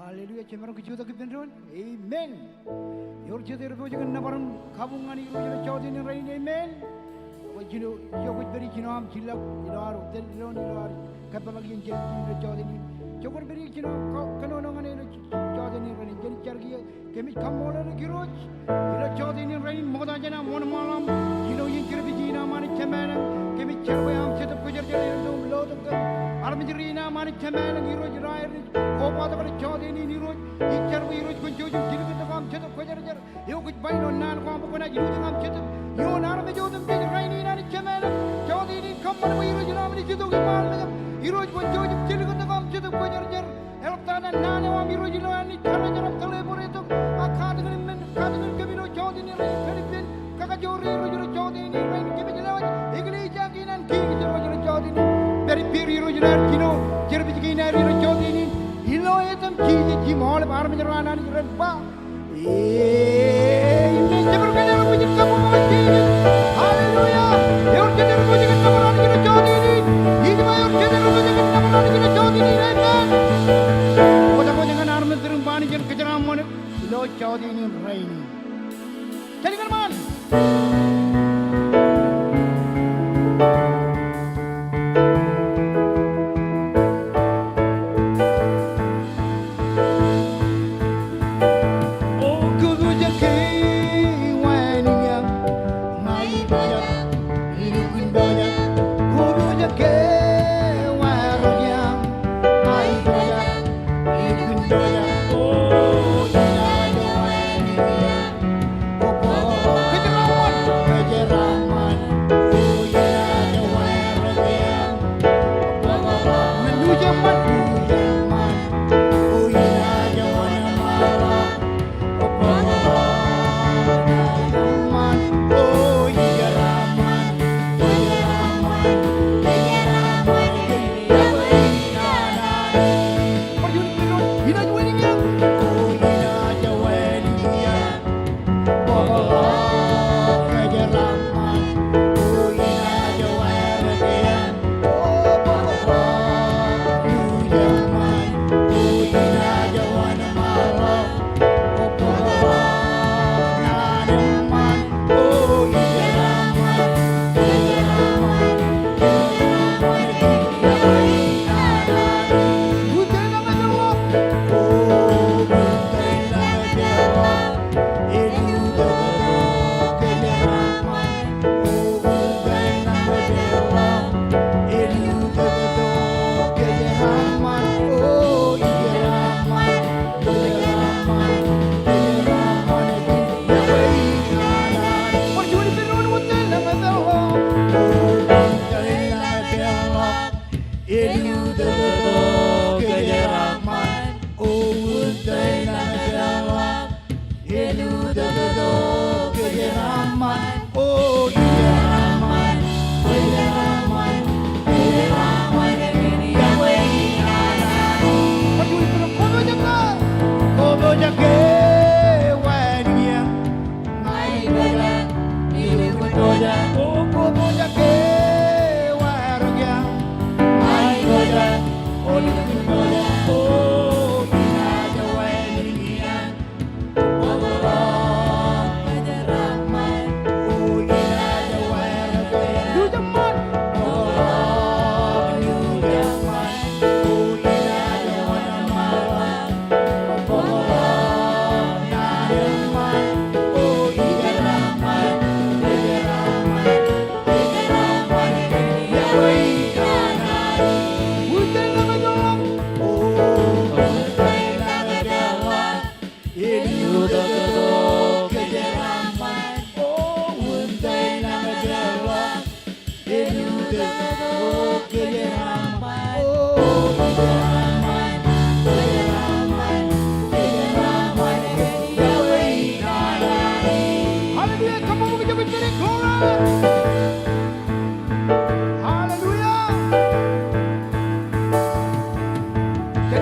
Haleluya, cemerlang ke Jota kebenaran. Amen. Yor Jota ro jangan nabaran kabungan iro jero Jota ni rain. Amen. Wajino yo ko beri kino am cilap ilaro tel lon ilaro kapalagi yang jadi Jota ni. Jokor beri kino kano ngane iro Jota ni rain. Jadi cargi kemi komol giroj iro Jota ni rain moda jana mon malam kino yang kirbi jina mani cemana kemi cerwe am cetap ko jere dum lo dum Armajirina mani cemana giroj rair Kopa tak ada Jota ni niroj, icar wiroj kunjung kiri kita kam cetuk kejar kejar. Yo kuj bayi non nan kam pukuna jiru kam cetuk. Yo nar me Jota me rai ni nani cemana. Jota ni kamar wiroj nam ni cetuk imal me. Iroj kunjung kiri kita kam cetuk kejar kejar. Elok tanah nan awam iroj lo ni cara cara kale pore itu. Akad dengan men, akad dengan kebilo Jota ni rai keripin. Kakak jori iroj Jota ni rai kebilo lewat. Igli janginan kiri iroj Jota ni. Dari piri iroj nar kino, jerbi janginan iroj Jota ni. Ilo etam kiji jimol bar menjerana ni renpa. Ini jemur kaya orang punya kamu mati. Haleluya. Yor jeder punya kamu orang kita Jota ini. Ini mayor jeder punya kamu orang kita Jota ini. Amen. Kota kota jangan armen terumpani jangan kejaran mana. Ilo Jota ini raini. Jadi kan man. Kita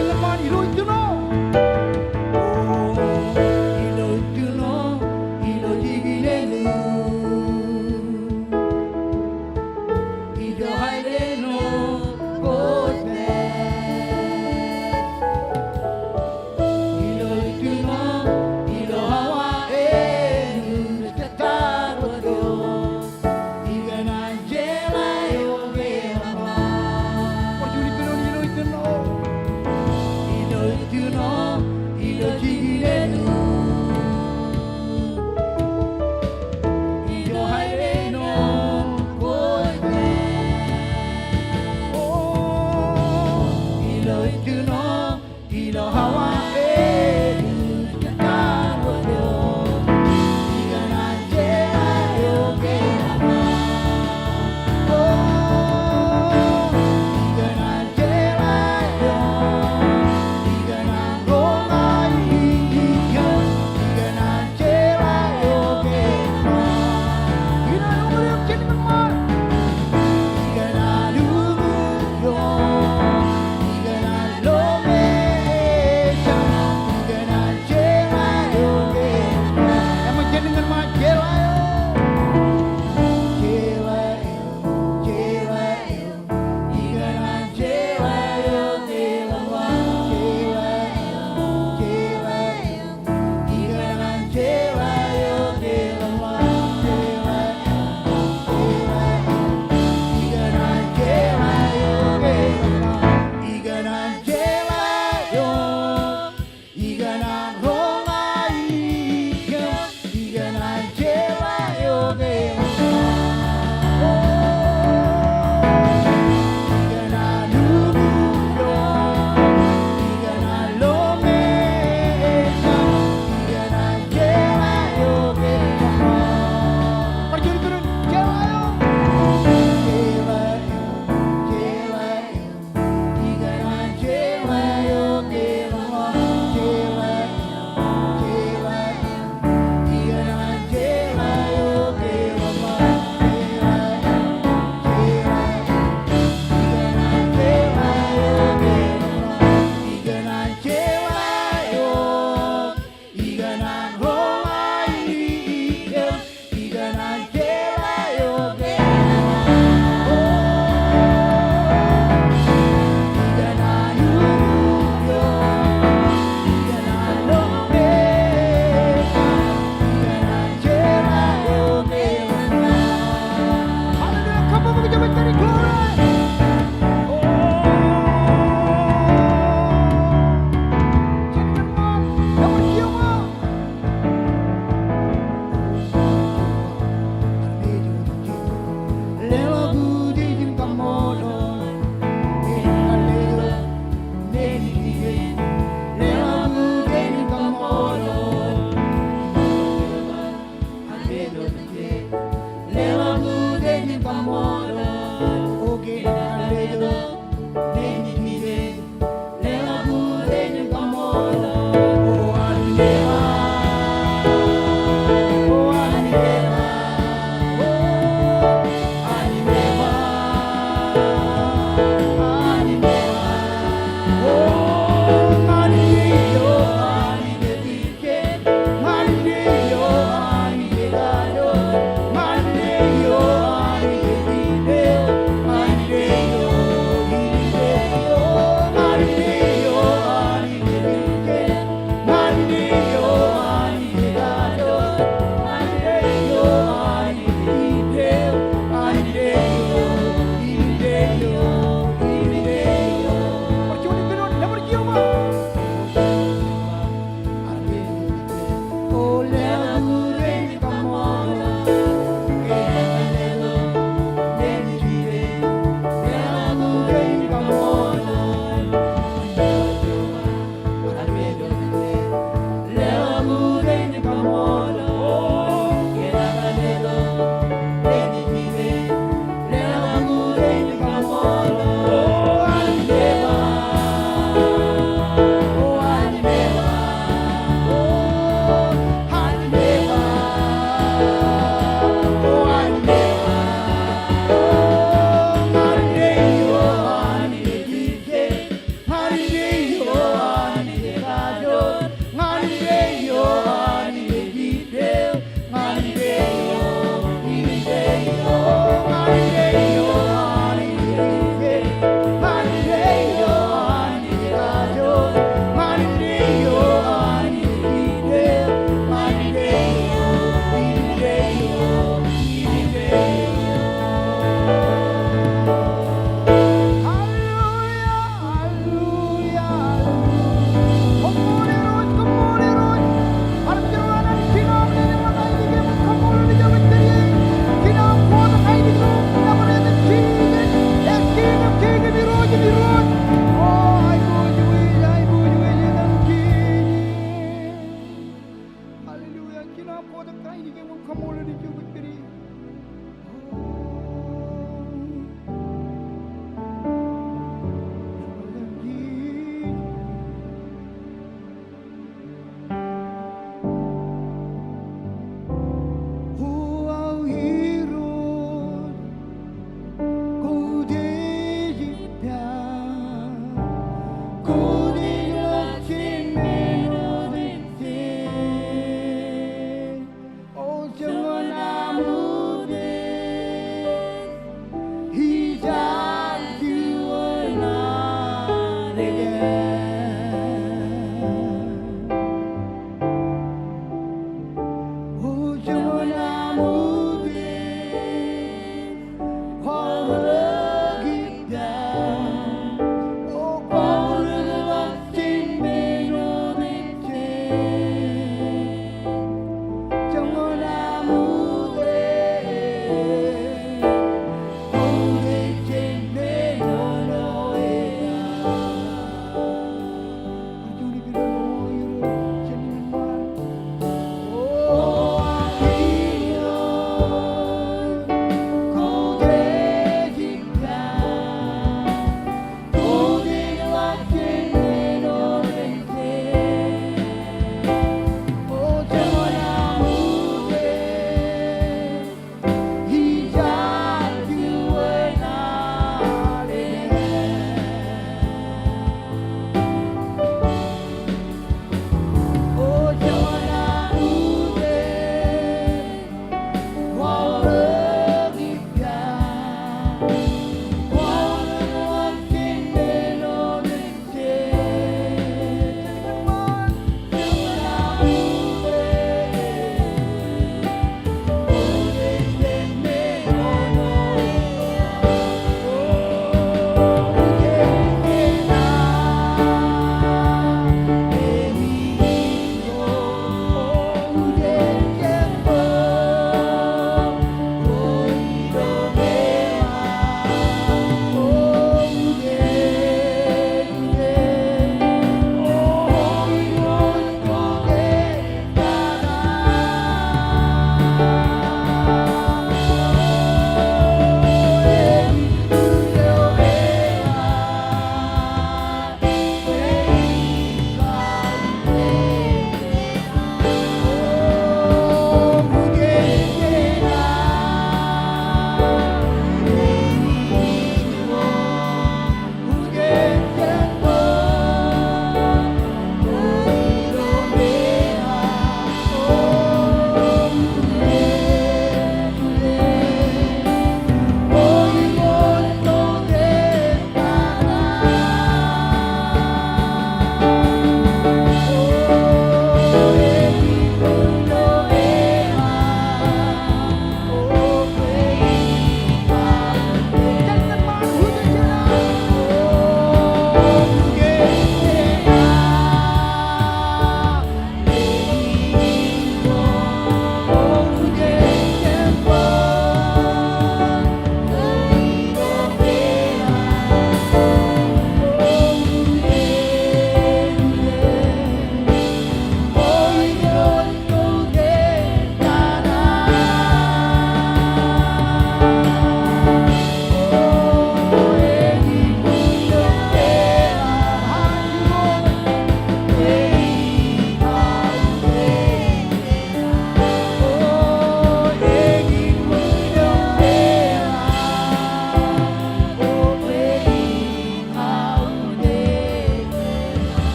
Iga na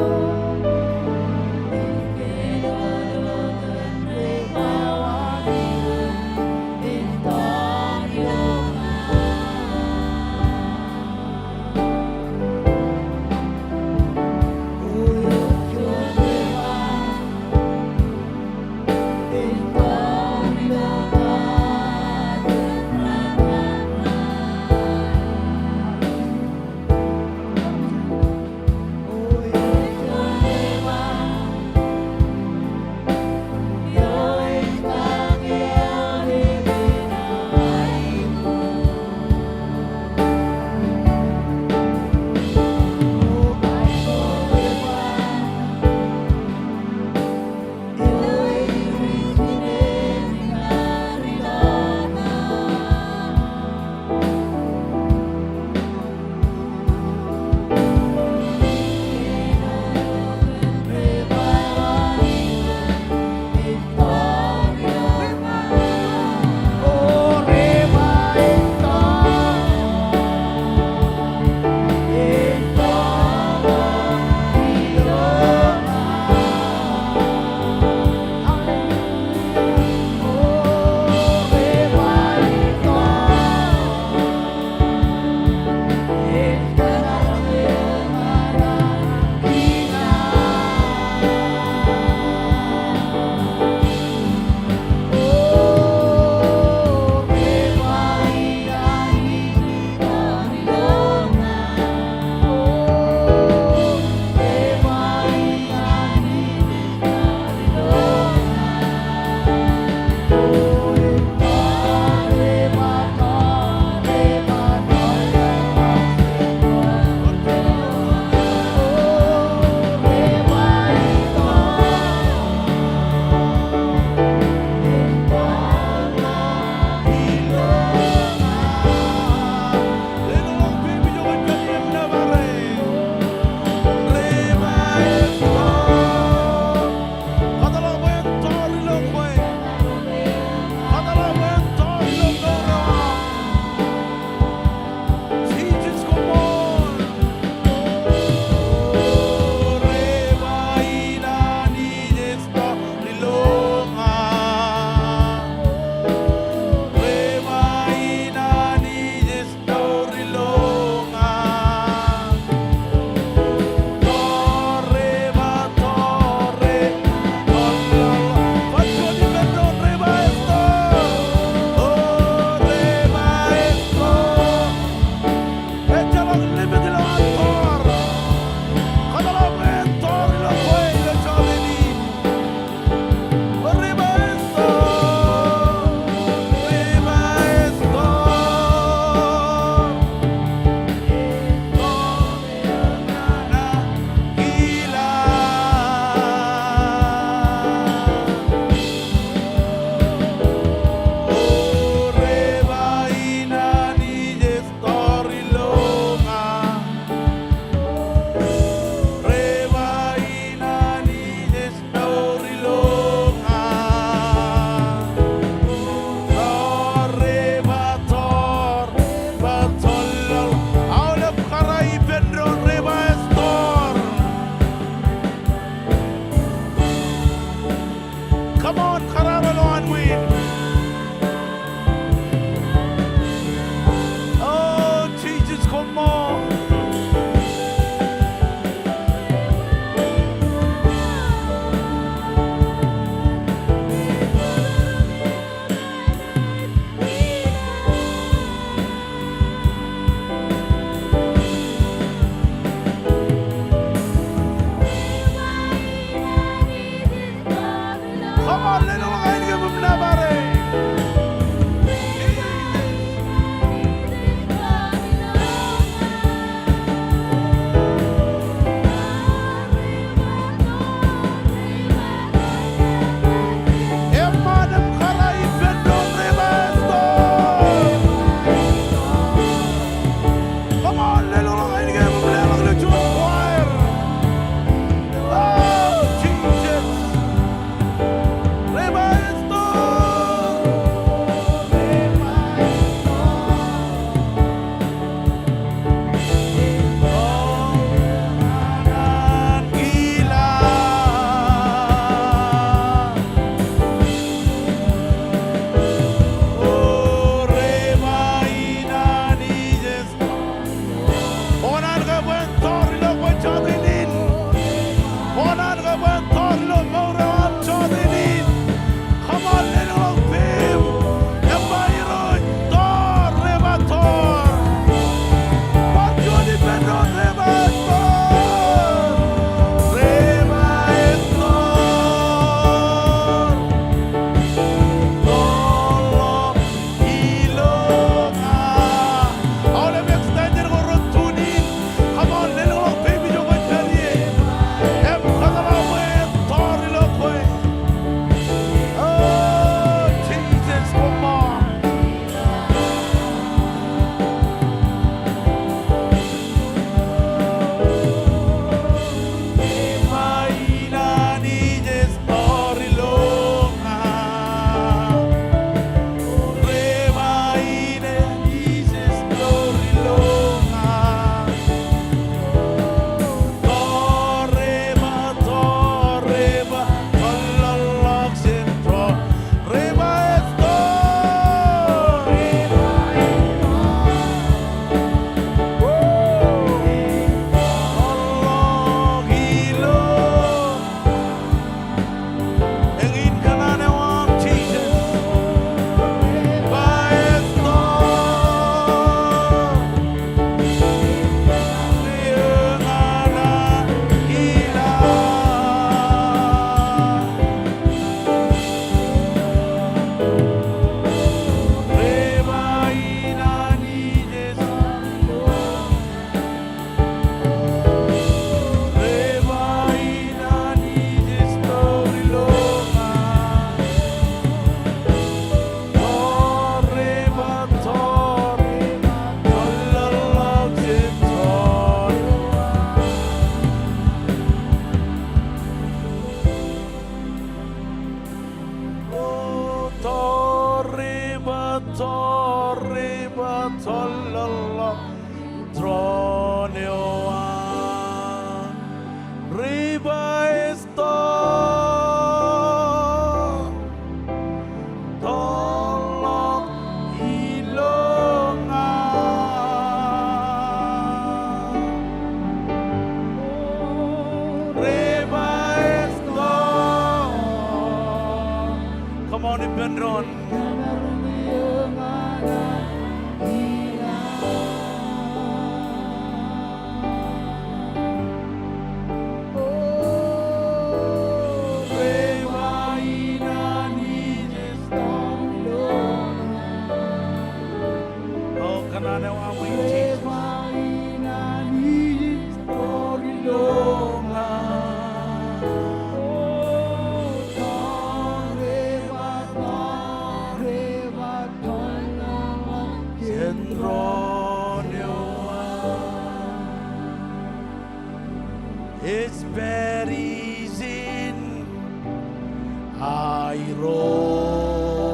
Oh, Benron. Oh, kanana wa mo Jesus. It's very sin I rose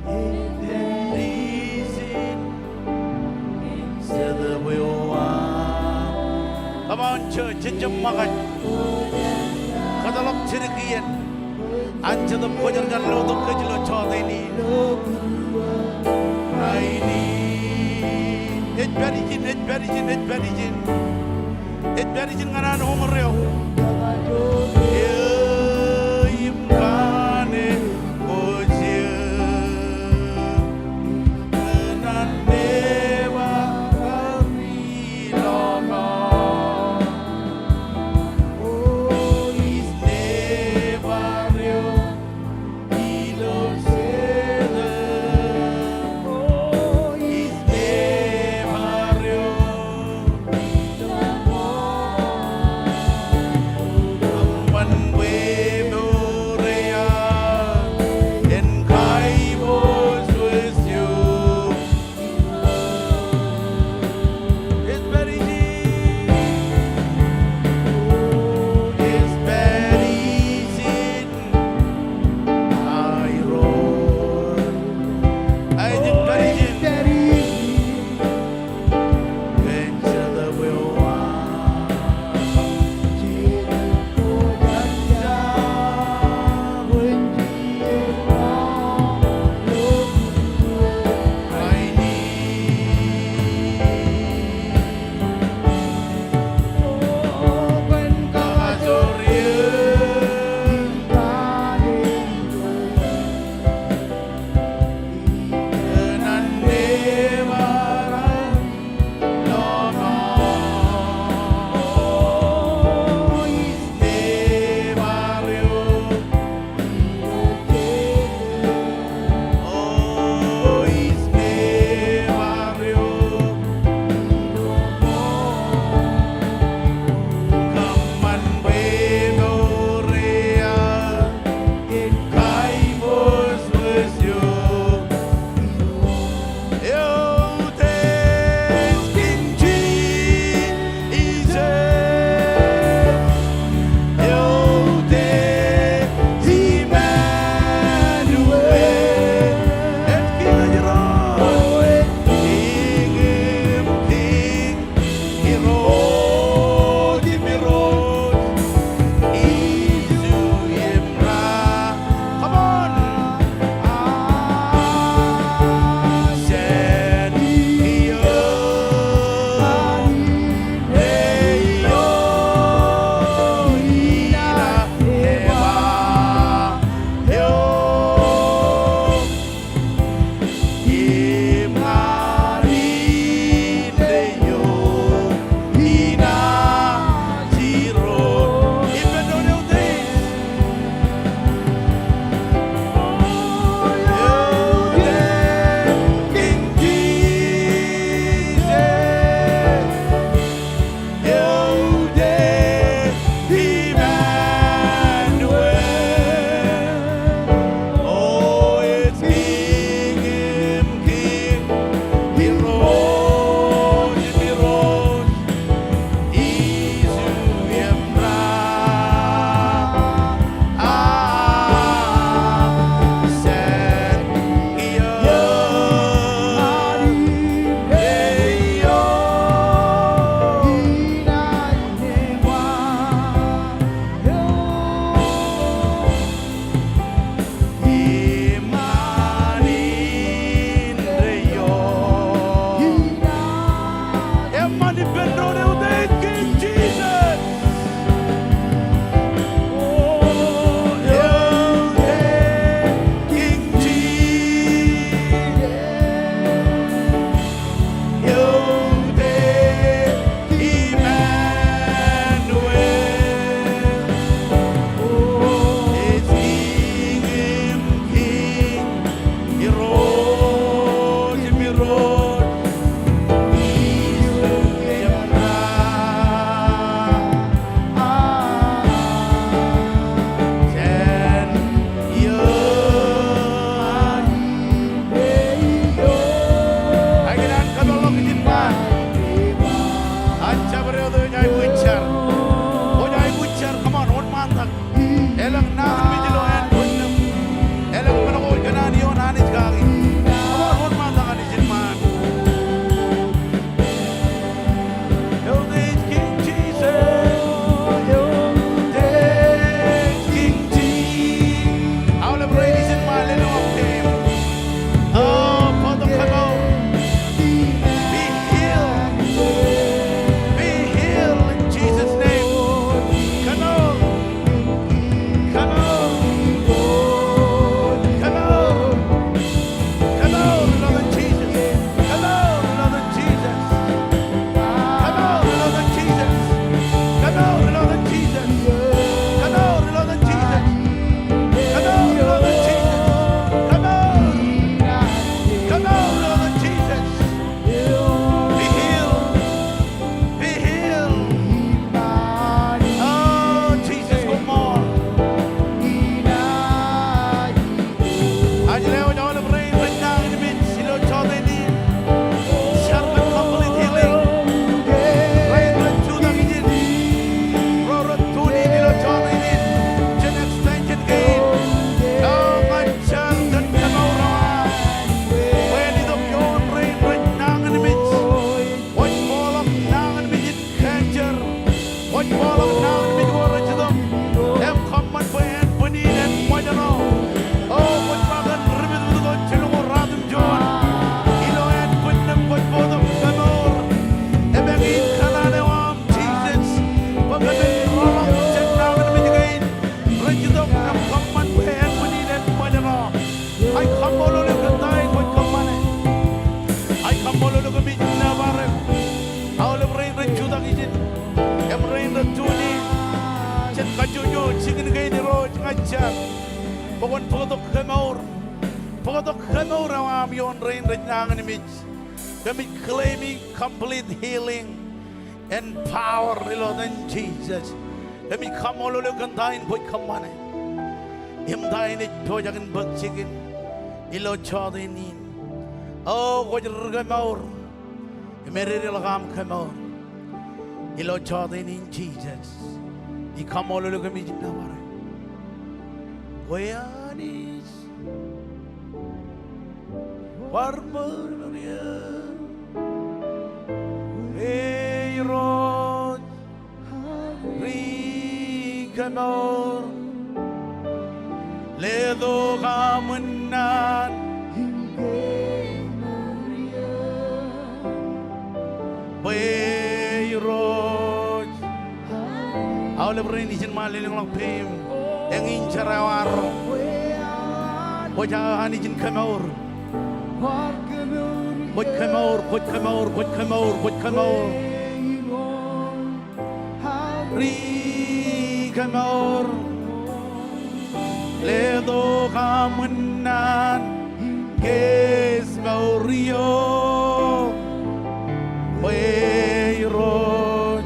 in reason the will. Come on, church, jemaat. Kadalok cirikian. Anja the pojar kan lo to kejlo chote ini. Ini. It very sin. It very sin ngaran umuryo. Imkane ojie. Kenan dewa kami lono. Oh, is never real. Ilo sede. Oh, is never real. Ilo mo. What you all of now in the world to them. Em common for and funny and what you know. Oh, what rather ribbon with the children or rather John. You know, and put them what for them. And again, Canada, Jesus. But the wrong check down in the again. Rich them from common for and funny and what you know. I come all over the time with common. I come all over the beach never. All of rain the Jota kitchen. Em rain the Tuni. Check Kajuju, chicken again the road, Kacha. But one for the Kemor. For the Kemor, I'm yon rain the Nang and Mitch. Let me claiming complete healing and power, Lord and Jesus. Let me come all over the time with common. Him dying it, Toyak and Bug chicken. Ilo Jota in him. Oh, what you're going more. Meriril Kemor. Ilo Jota in Jesus. He come all over me now. Where is Barbaria? Hey, Rod, Ricanor, Ledo Gamunan, Way Rod. All of rain is in my little long pain, and in Charawar, what I need in Kamor. What Kamor, what Kamor, what Kamor, what Kamor. Rikamor, Ledo Hamunan, Kes Maurio, Way Road,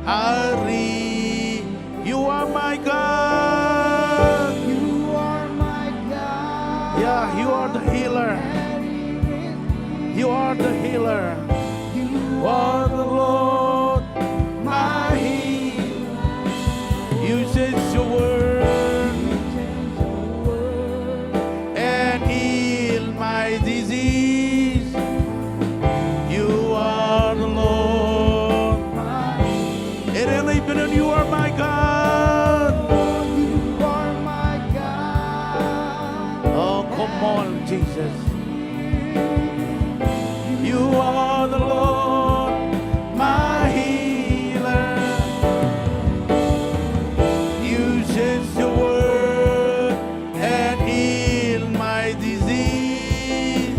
Hari. You are my God. You are my God. Yeah, you are the healer. You are the healer. You are the Lord, my healer. You said your word and heal my disease. You are the Lord. It ain't been you are my God. Come on, Jesus. You are the Lord, my healer. You sent your word and heal my disease.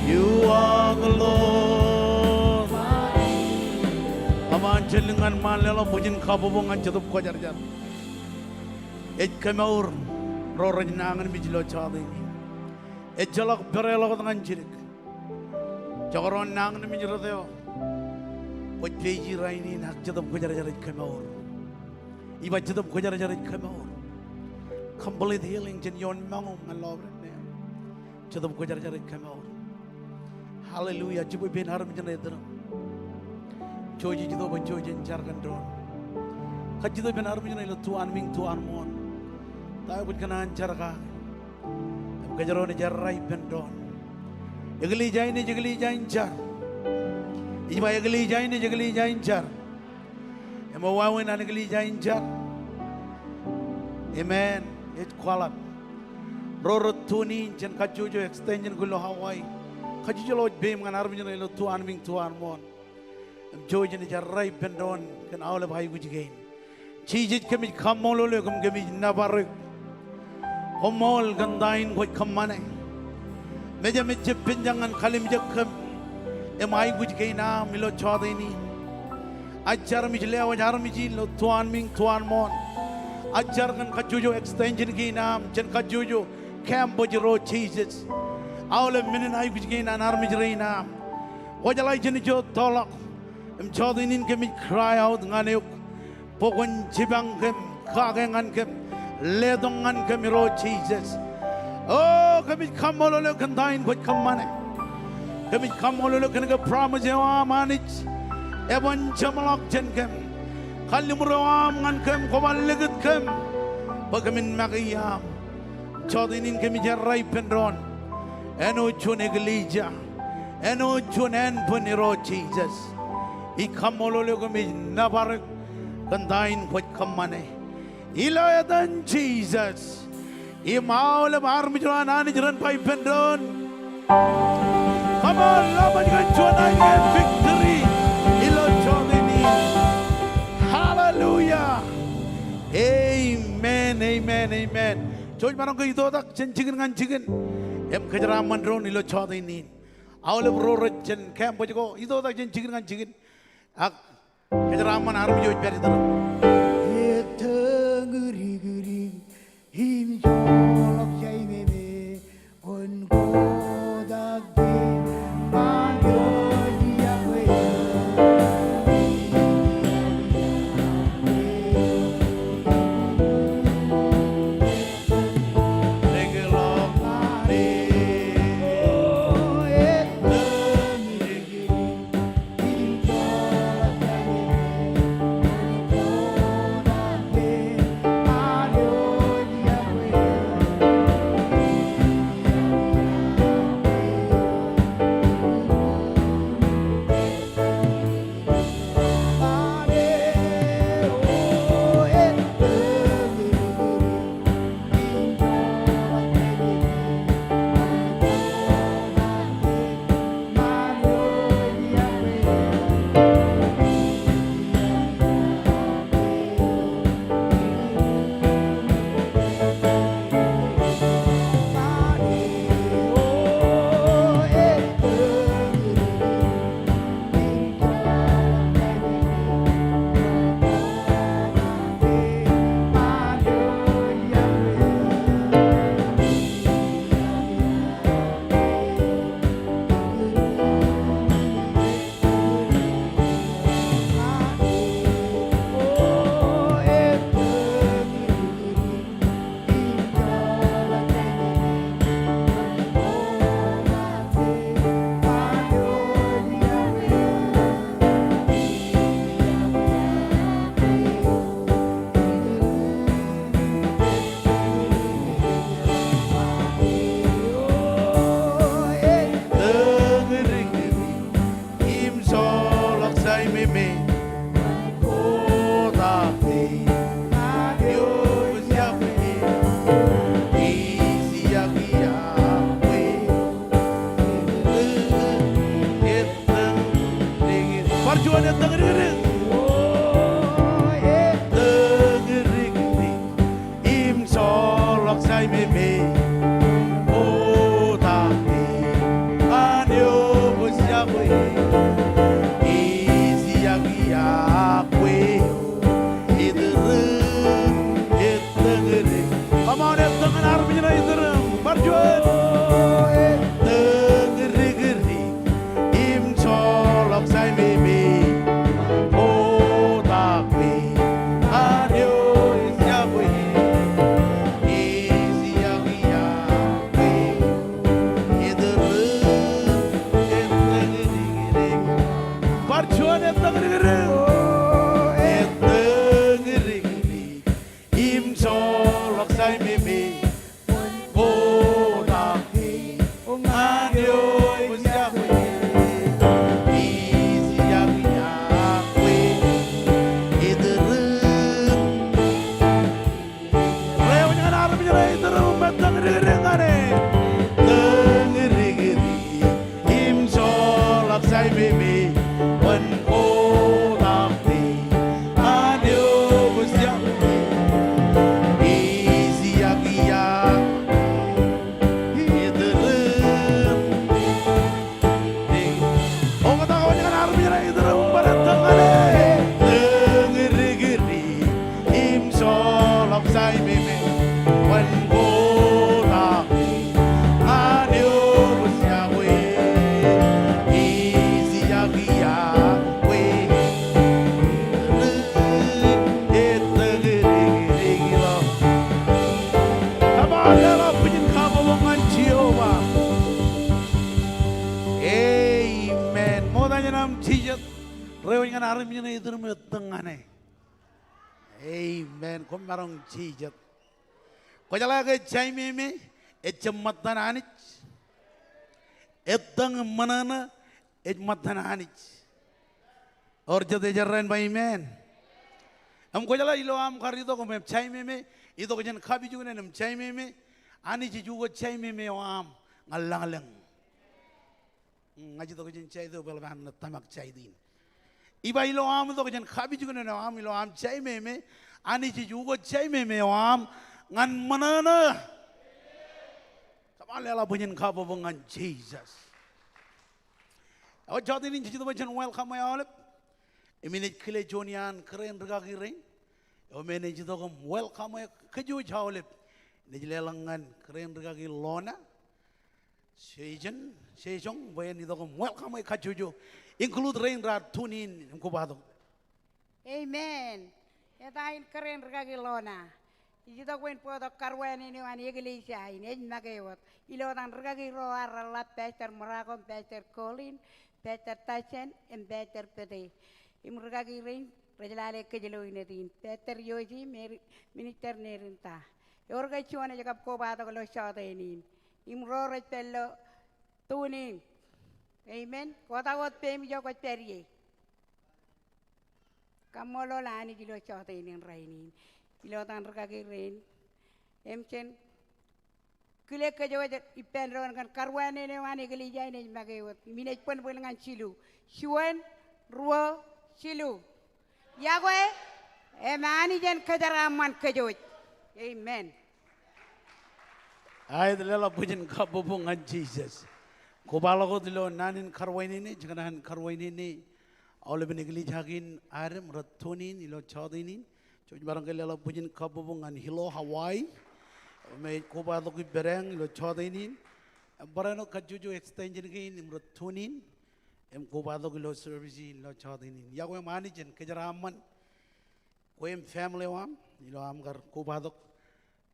You are the Lord. Aman jelingan malelo mujin kabubungan jatuh kojarjan. Kemaur. Roran nangan bijlo chade ni. Jalak berelo dengan jirik. Jagoran nangan bijlo deo. What peji raini nak jadam kojar-jarit kemaur. Iba jadam kojar-jarit kemaur. Complete healing jen yon mangum ngalobren ne. Jadam kojar-jarit kemaur. Hallelujah. Jibu ben harum jen edram. Joji jido ben joji jarkan don. Kajido ben harum jen ilo tuan ming tuan mon. Tahu bukan ancarka, kejaran jarai pendon. Jegli jain jar. Iba jegli jain jar. Emo wawin an jegli jain jar. Amen. It kualat. Rorot tuni jen kajujo extension gulo Hawaii. Kajujo loj bem ngan arminya ilo tuan ming tuan mon. Jojen jarai pendon kan awal bahai gujigain. Chijit kami kamololo kami nabaruk. Komol gandain koi kamane. Meja pinjangan kalim jakem. Emai gujigain na milo Jota ini. Ajar mijle ajar mijil tuan ming tuan mon. Ajar kan kajujo extension gina jen kajujo camp bojero Jesus. Awal minin ai gujigain na nar mijreina. Wajalai jen jo tolak. Jota ini kami cry out nganeuk. Pokon jibang kem kagengan kem ledongan kem ro Jesus. Oh kami kamololo kandain buat kamane. Kami kamololo kena promise ya manich. Evan jamalak jen kem. Kalimroam ngan kem kawalegut kem. Bagamin makiyam. Jota ini kami jarai pendron. Eno chun eglija. Eno chun en puniro Jesus. I kamololo kami nabarak. Kandain what kamane. Ilo dan Jesus. Imaule marmijuan anijuran pai pendon. Come on, laban dengan Jota dengan victory. Ilo Jota ini. Hallelujah. Amen, amen, amen. Joy marang ko ito tak cincin ngan cincin. Em kejeraman drone ilo Jota ini. Awal berorot cen camp aja ko ito tak cincin ngan cincin. Ak kejeraman harum joy beri terus. Yetengeri geri him jolok jai bebe on godak de mayo Iakwe. Amen. Kom marong Jesus. Ko jala ke chai me echamatan anich. Etang manana ecmatan anich. Or jade jarran by amen. am ko jala ilo am kar ito ko mem chai meme ito ko jen khabi jugune nem chai meme ani ji jugo chai meme o am ngalang ngaji to ko jen chai do bel ban tamak chai din iba ilo am to ko jen khabi jugune no am ilo am chai meme ani ji jugo chai meme o am ngan manana kamal bunyin khabo ngan Jesus aw jadi ni ji to jen welcome my all Iminit kile Jonian keren regagi ring. Omene jito kom welcome keju jawlip. Nejlelangan keren regagi lona. Sejong bayan jito kom welcome kajuju. Include rain rat tunin kubado. Amen. Yatain keren regagi lona. Jito kwen poto karwen ini wan iglesia ini nagewat. Ilotan regagi roar lat Pastor Marakom, Pastor Colin, Pastor Tachen, and Pastor Pete. Imragagi ring rejalale kejelo inetin Peter Yoji minister nerinta yorga chuana jakap ko bato lo shota inin imro retello tunin amen kota got pem jo ko perie kamolo lani gilo shota inin rainin ilo tan ragagi ring emchen kile kejo ipendron kan karwane ne wani gili jane magewot minej pon pon ngan chilu shuan ruo Silu, Iakwe, emani jen kejaraman kejut, amen. Ay dalela bujin kabubung an Jesus. Kubala ko dilo nanin karwaini ni, jikanahan karwaini ni. Awle benigli jagin arem ratunin ilo chadinin. Cuci barang dalela bujin kabubung an hilo Hawaii. Me kubala ko bereng ilo chadinin. Barano kajuju extension gain ratunin. Em kubado kilo service lo chadinin Iakwe managen kejaraman ko em family wam ilo am gar kubado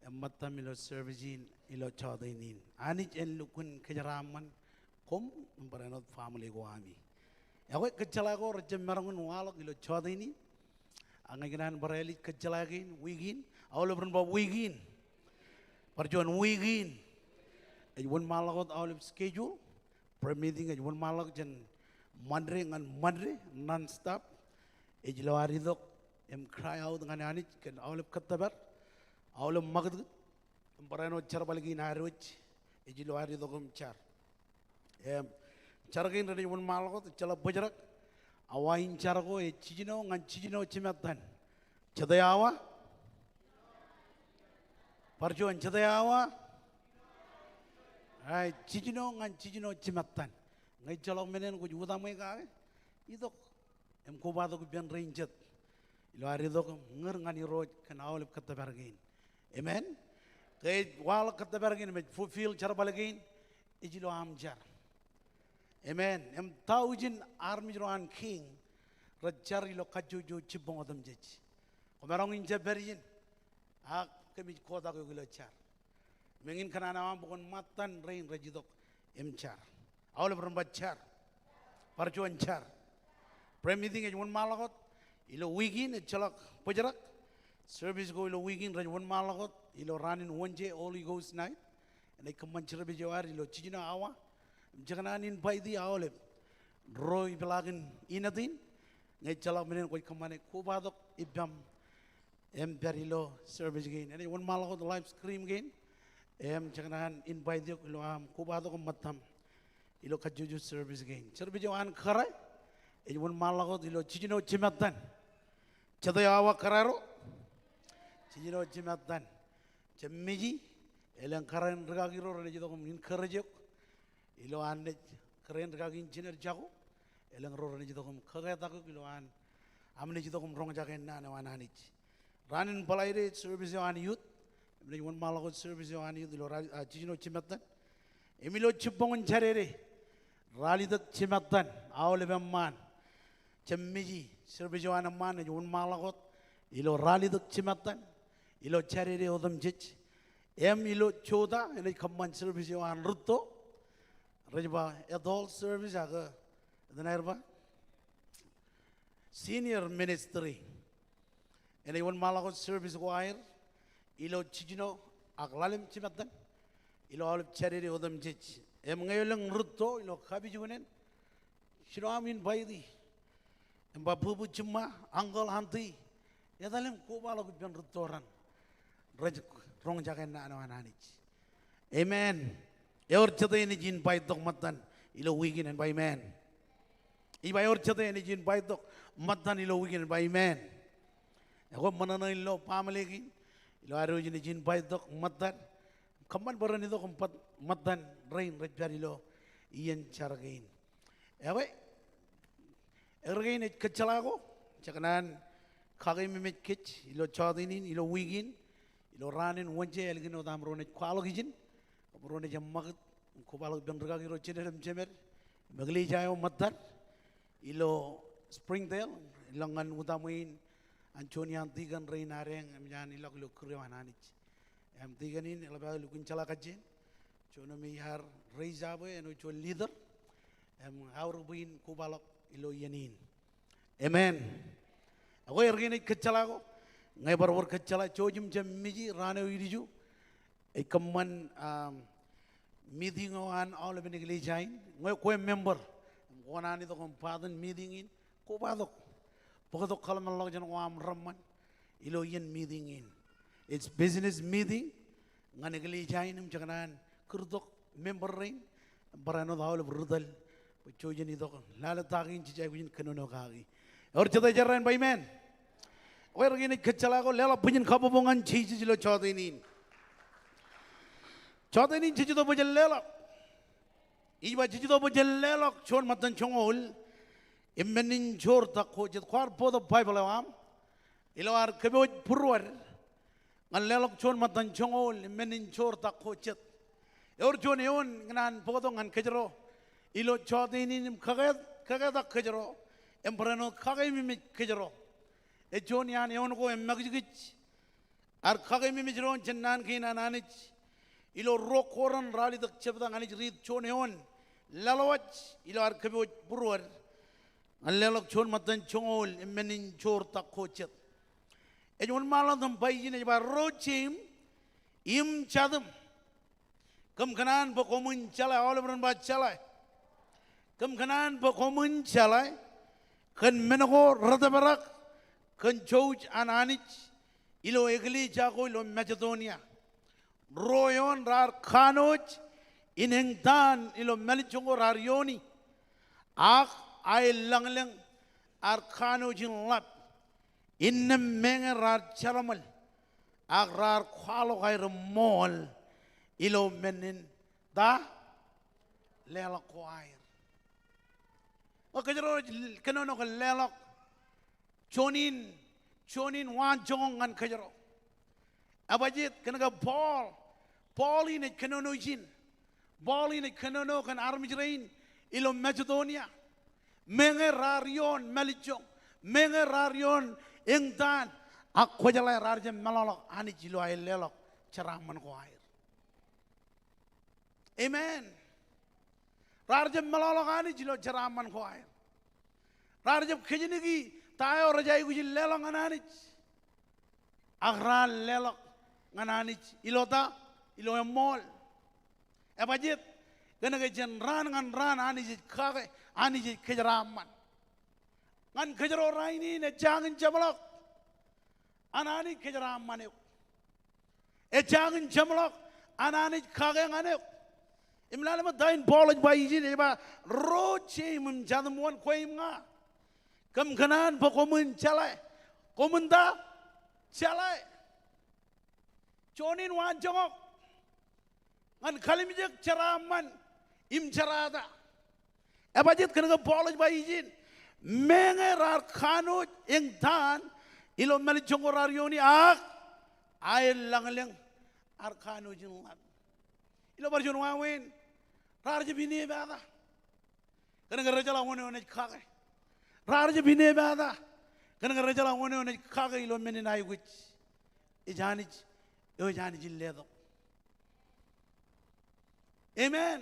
em matam ilo service ilo chadinin ani en lukun kejaraman kom barano family ko ami Iakwe kechala ko rejem marangun walok ilo chadinin angaginan bareli kechalagin wigin awlo berba wigin parjon wigin ejun malakot awlo schedule permitting ejun malak jen Mandre ngan mandre non-stop. Ejlo aridok em cry out ngan anit ken awlep katabar awlep magd parano char balgi naruch ejlo aridok char em chargin rani won malgo chala bujrak awain chargo e chijino ngan chijino chimatan chadayawa parjon chadayawa ai chijino ngan chijino chimatan ngai jalok menen ko juta mai ka idok em ko bado ko ben ranget ilo ari dok ngar ngani roj kan awle katta bergin amen kay wal katta bergin me fulfill char balgin ijilo amjar amen em taujin army ran king rajar ilo kajuju chibong adam jeji ko marong inja berin ak kemi ko da ko ilo char mengin kanana am bukon matan rain rajidok em char awal berempat parjuan char, premiting aja one malakot, ilo weekend celak pejarak, service go ilo weekend aja one malakot, ilo running one day Holy Ghost night, and I come mancer bejawar ilo cijina awa, jangan anin pai di awal, roy pelagin inatin, ngai celak menen koi kemana kubadok ibam, emper ilo service gain, and one malakot live stream gain, jangan in pai di ilo am kubadok matam. Ilo kajuju service gain. Service jawan karai, ejun malagot ilo cijino cimatan. Chadayawa kararo, cijino cimatan. Cemiji, elang karen regagiro rene jito kom in kerajok. Ilo ane keren regagin ciner jago, elang ro rene jito kom kagayatako ilo an. Amne jito kom rong jagen na wananich. Ranin palaire service jawan youth, ejun malagot service jawan youth ilo cijino cimatan. Emilo cipongon carere. Ralidak cimatan, awal beman, cemiji, serbejawan man, jun malakot, ilo ralidak cimatan, ilo carere odam jej, ilo Jota, ini kaman serbejawan ruto, rajba adult service aga, dengar senior ministry, ini jun malakot service choir, ilo cijino aglalim cimatan, ilo awal carere odam jej. Em ngayon ruto ilo kabi junen sino amin bayi em babu cuma anggal hanti Ya dalam kubalo kubian retoran. Raj rong jaga na anich. Amen. Yor chata ini jin pai tok matan ilo wigin and by man. Iba yor chata ini jin pai tok matan ilo wigin and by man. Ako manana ilo family ki ilo aro jin pai tok matan. Kaman baran ito kumpat matan rain rajbar ilo iyan charagain. Ewe ergain it kacalago chakanan kagay mimit kich ilo chadinin ilo wigin ilo ranin wanje elgin o dam ronet kwalo kijin ronet jammagat kubalo bendraga giro chedem chemer magli jayo matar ilo Springdale ilangan utamuin Anchoni antigan rain areng amjan ilak lo kurwananich am tiganin ilaba lukun chala kajen chono mi har reizabe eno chol leader am aurubuin kubalok ilo yanin amen ako ergin kecalago ngai barwar kecala chojum jam miji rane wiriju ikaman meeting on all of the jain ngai ko member konani to kom padan meeting in ko badok pokok kalam log jan wam ramman ilo yen meeting in it's business meeting ngane gali jain jaganan kurdok member rain barano dawle brudal chojani to lala tagin chijay win kanono kagi or chada jarran by man where gini kecalago lela punin kabobongan chijilo chodinin chodinin chijido bujel lela iba chijido bujel lela chon matan chongol immenin chor takho jit kwar podo bible am ilawar kebo purwar ngan lela chon matan chongol immenin chor takho chet or chon yon ngnan podo ngan kejro ilo chodinin kagada kejro embrano kagay mimit kejro e John yan yon ko emmagigich ar kagay mimijron jennan kina nanich ilo rokoran rali dak chebda ngani rid chon yon lalawach ilo ar kebo burwar an lelok chon matan chongol emmenin chor takochet e jon maladam bayine ba rochim im chadam kam kanan ba komun chala olebron ba chala kam kanan ba komun chala kan menago radabarak kan George ananich ilo egli jago ilo Macedonia royon rar khanoj inengdan ilo melichongo rar yoni ak ay langleng ar khanoj in lap innem menge rar charamal ak rar khalo gair mol ilo menin da lela kwair o kajero kanono ko lelok chonin wan jong ngan kajero abajit kanaga Paul in it kanono jin Paul in it kanono kan armijrain ilo Macedonia menge rarion melichong menge rarion engdan akwajala rarje melalok ani jilo ay lelok charaman ko air amen rarje melalok ani jilo charaman ko air rarje kejinigi tayo rajai guji lelok ngananich agral lelok ngananich ilota ilo emol ebajit gana ke jen ran ngan ran anijit kage anijit kejaraman ngan kejaro raini ne jangin jamalok anani kejaraman e jangin jamalok anani kage ngane imlale ma dain boloj bayiji ne ba roche mum jadam won koim nga kam kanan pa komun chalai komunda chalai chonin wan jongok ngan kalimijek charaman im charada abajit kanaga boloj bayijin menge rar khano engtan ilo mel jongorar yoni ak ay langleng ar khano jinlat ilo barjon wawen rarje bini bada kanaga rajala woni woni khage rarje bine bada kanaga rajala woni woni khage ilo menin ay guch ijanij yo janij ledo amen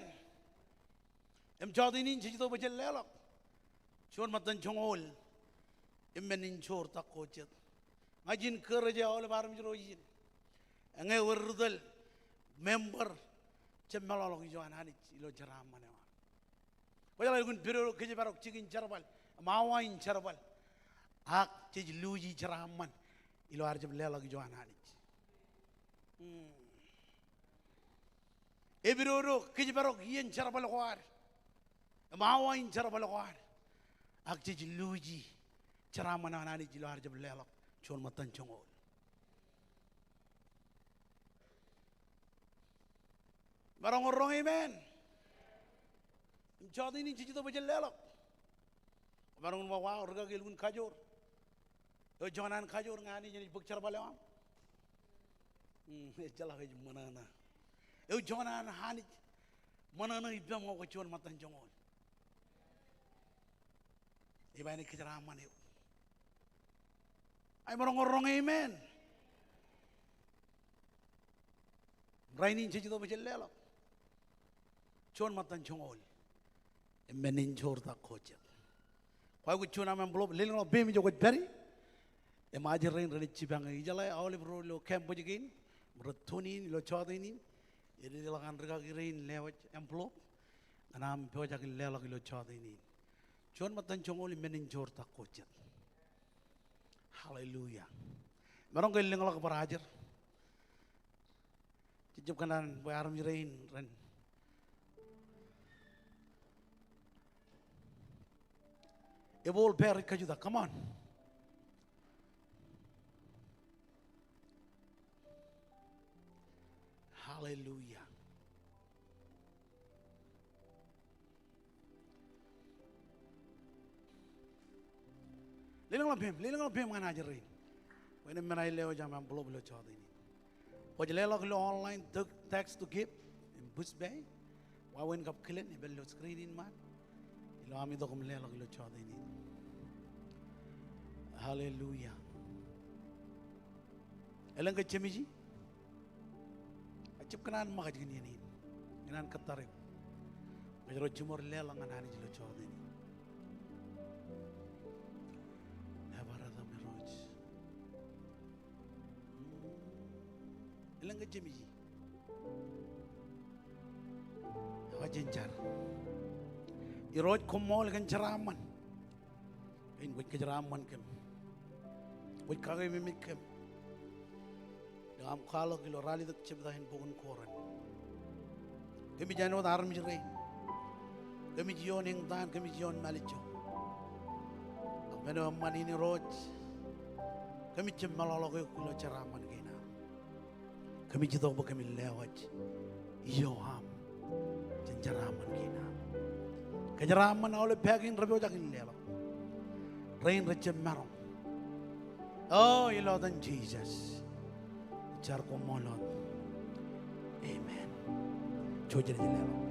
em jodinin jido bajel lelok chon matan chongol emmenin chor takochet ngajin kerja oleh baram jiroyin ngai werdal member cemalolong joan hanich ilo jaram manewa wajala gun biro keje barok cigin charbal mawain charbal ak tej luji jaraman ilo arjab lela ki joan hanich. Ebiroro kijibarok yen cara balakwar. Mawa in cara balakwar. Akji luji cara mana hanich ilo arjab lela chon matan chongol. Barang orang amen. Jadi ini cici tu baca lelak. Barang orang wah orang gelun kajur. Jonan kajur ngani jadi bukcar balawam. Jalan kerja mana na. Jonan hani mana na ibu mau kacauan matan jongol. Ibu ini kejaran mana itu. Ay barang orang amen. Raini cici tu baca lelak. Chon matan jongol. Menin jor tak kocak. Kau ikut cuna memblok, leleng lo bem juga beri. Ajar rain rain cipang ijala awal bro lo camp bujigin, bertunin lo cawdinin. Ini dilakukan rega rain lewat emblok, anam bujak lelak lo cawdinin. Chon matan jongol menin jor tak kocak. Hallelujah. Merong kau leleng lo berajar. Cicip kanan bayar rain rain. Evol bear kajuda, come on. Hallelujah. Lilang lo bem mana ajarin. When menai leo jam belum belum cawat ini. Wajah lelak lo online text to give in bus bay. Wawen kap kelen ibel lo screen in man. Ilo ami dokum lelak lo cawat ini. Hallelujah. Elang kecemiji. Acap kenan mak jadi ni. Kenan ketarik. Kalau jumur lelang anak ni jelo cawat ini. Lebarada meroj. Elang kecemiji. Wajencar. Iroj komol kan ceraman. Ini buat keceraman kem. Buat kagak mimik kem. Dalam kalau kilo rali tak ciptahin bukan koran. Kami jangan ada arm jerai. Kami jion yang tahan, kami jion malicu. Kami man ini roj. Kami cemalolo kilo ceraman kena. Kami jatuh bukan kami lewat. Yoham ceraman kena. Keceraman oleh pagin rabi ojakin lewat. Rain recem marong. Oh, you Lord and Jesus. Jar komol. Amen. Coba jadi lewat.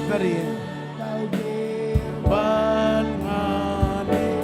Bari ban ngane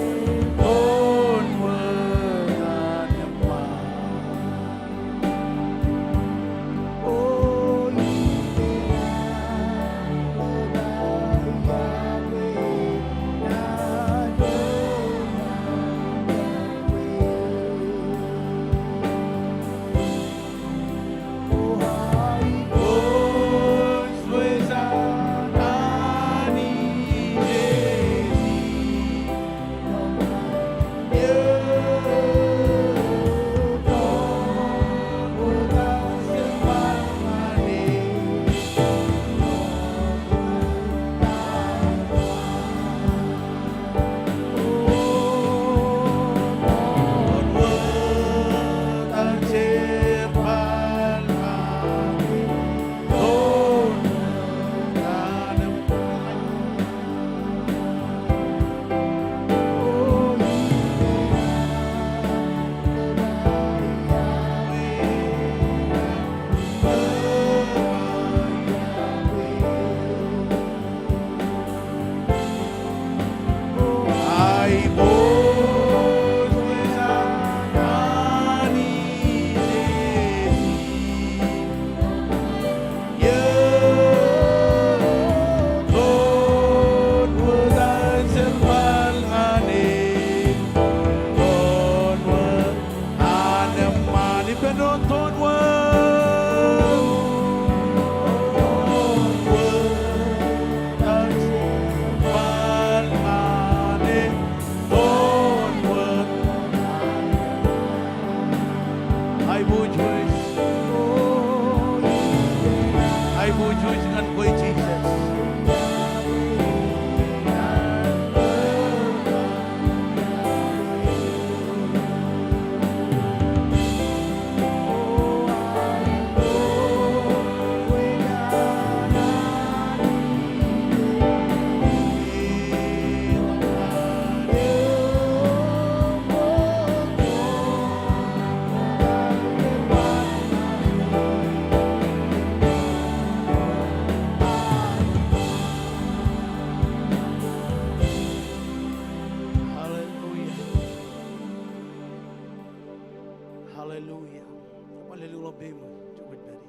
bemo chukut beri.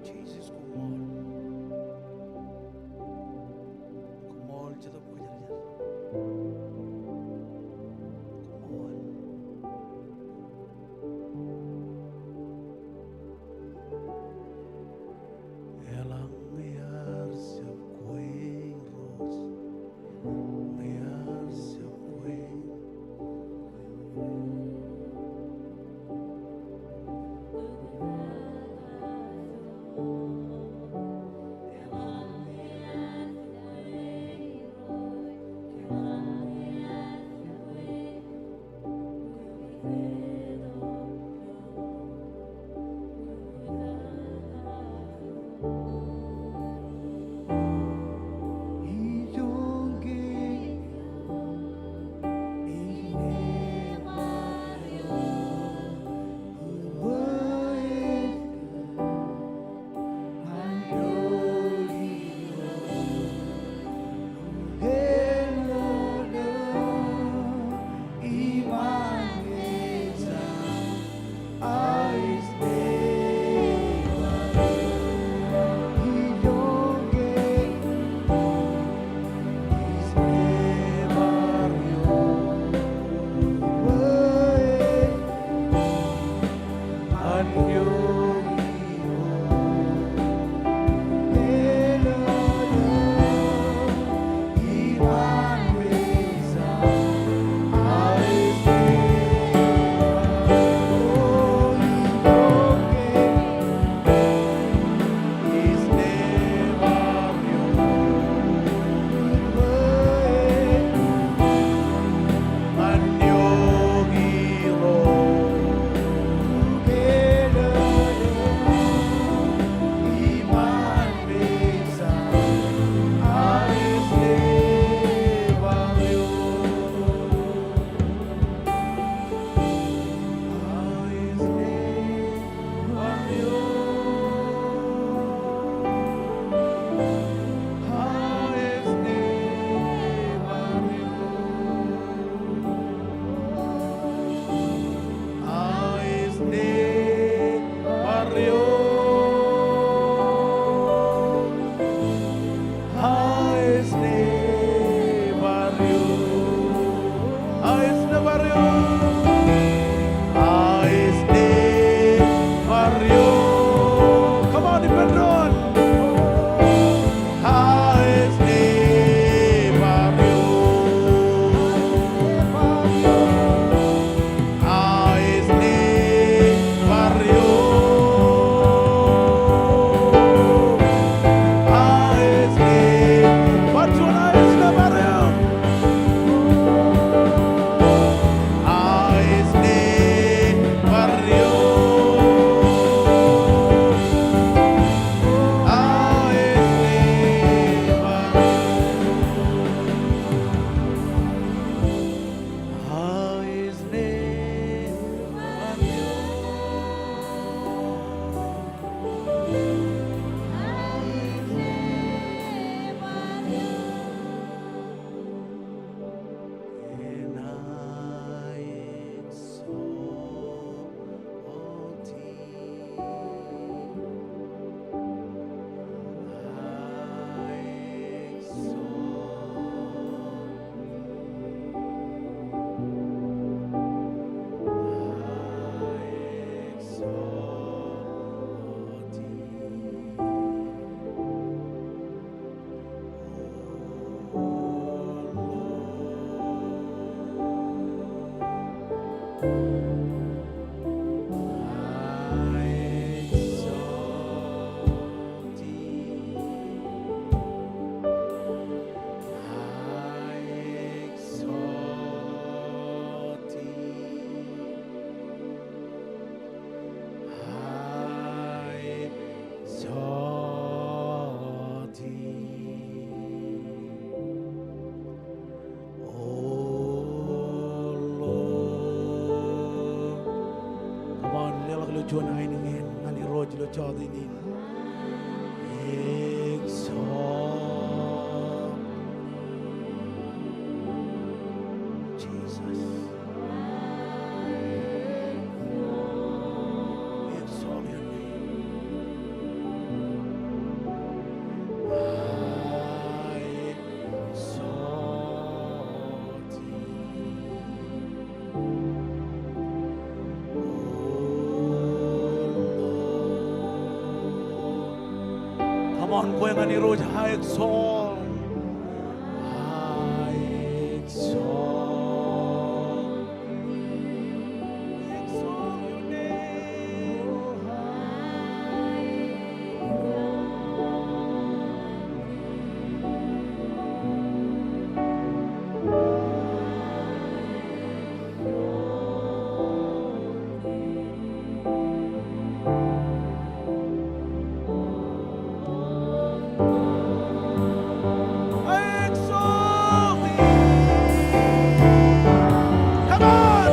Jesus komol. Komol jatuh buka jar. Komol. Elang yar siap kue ros. Yar siap kue. Jona ay ningin ngani roj lo chod ini exalt Jesus on, going on the road, I exalt. I exalt. We exalt your name. I exalt thee. Come on.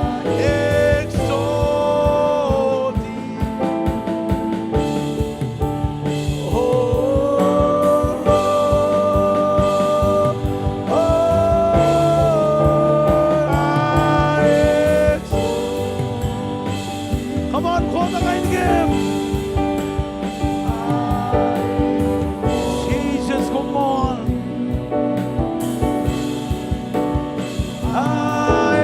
We exalt I exalt thee. Come on, call the line game. Jesus, come on. I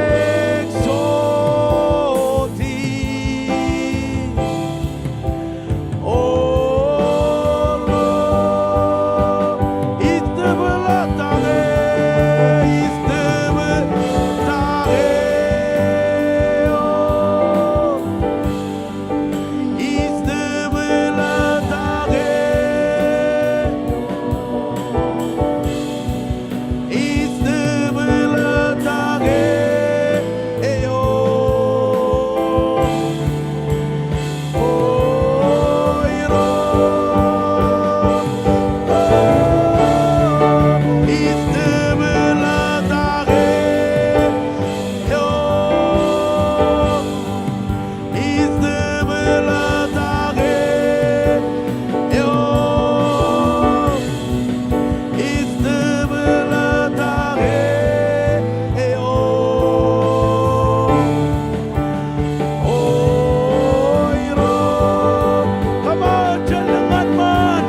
exalt thee. Oh Lord, istebelatare, istebelatare, oh, istebelatare, istebelatare, oh. Come on, gentlemen, man.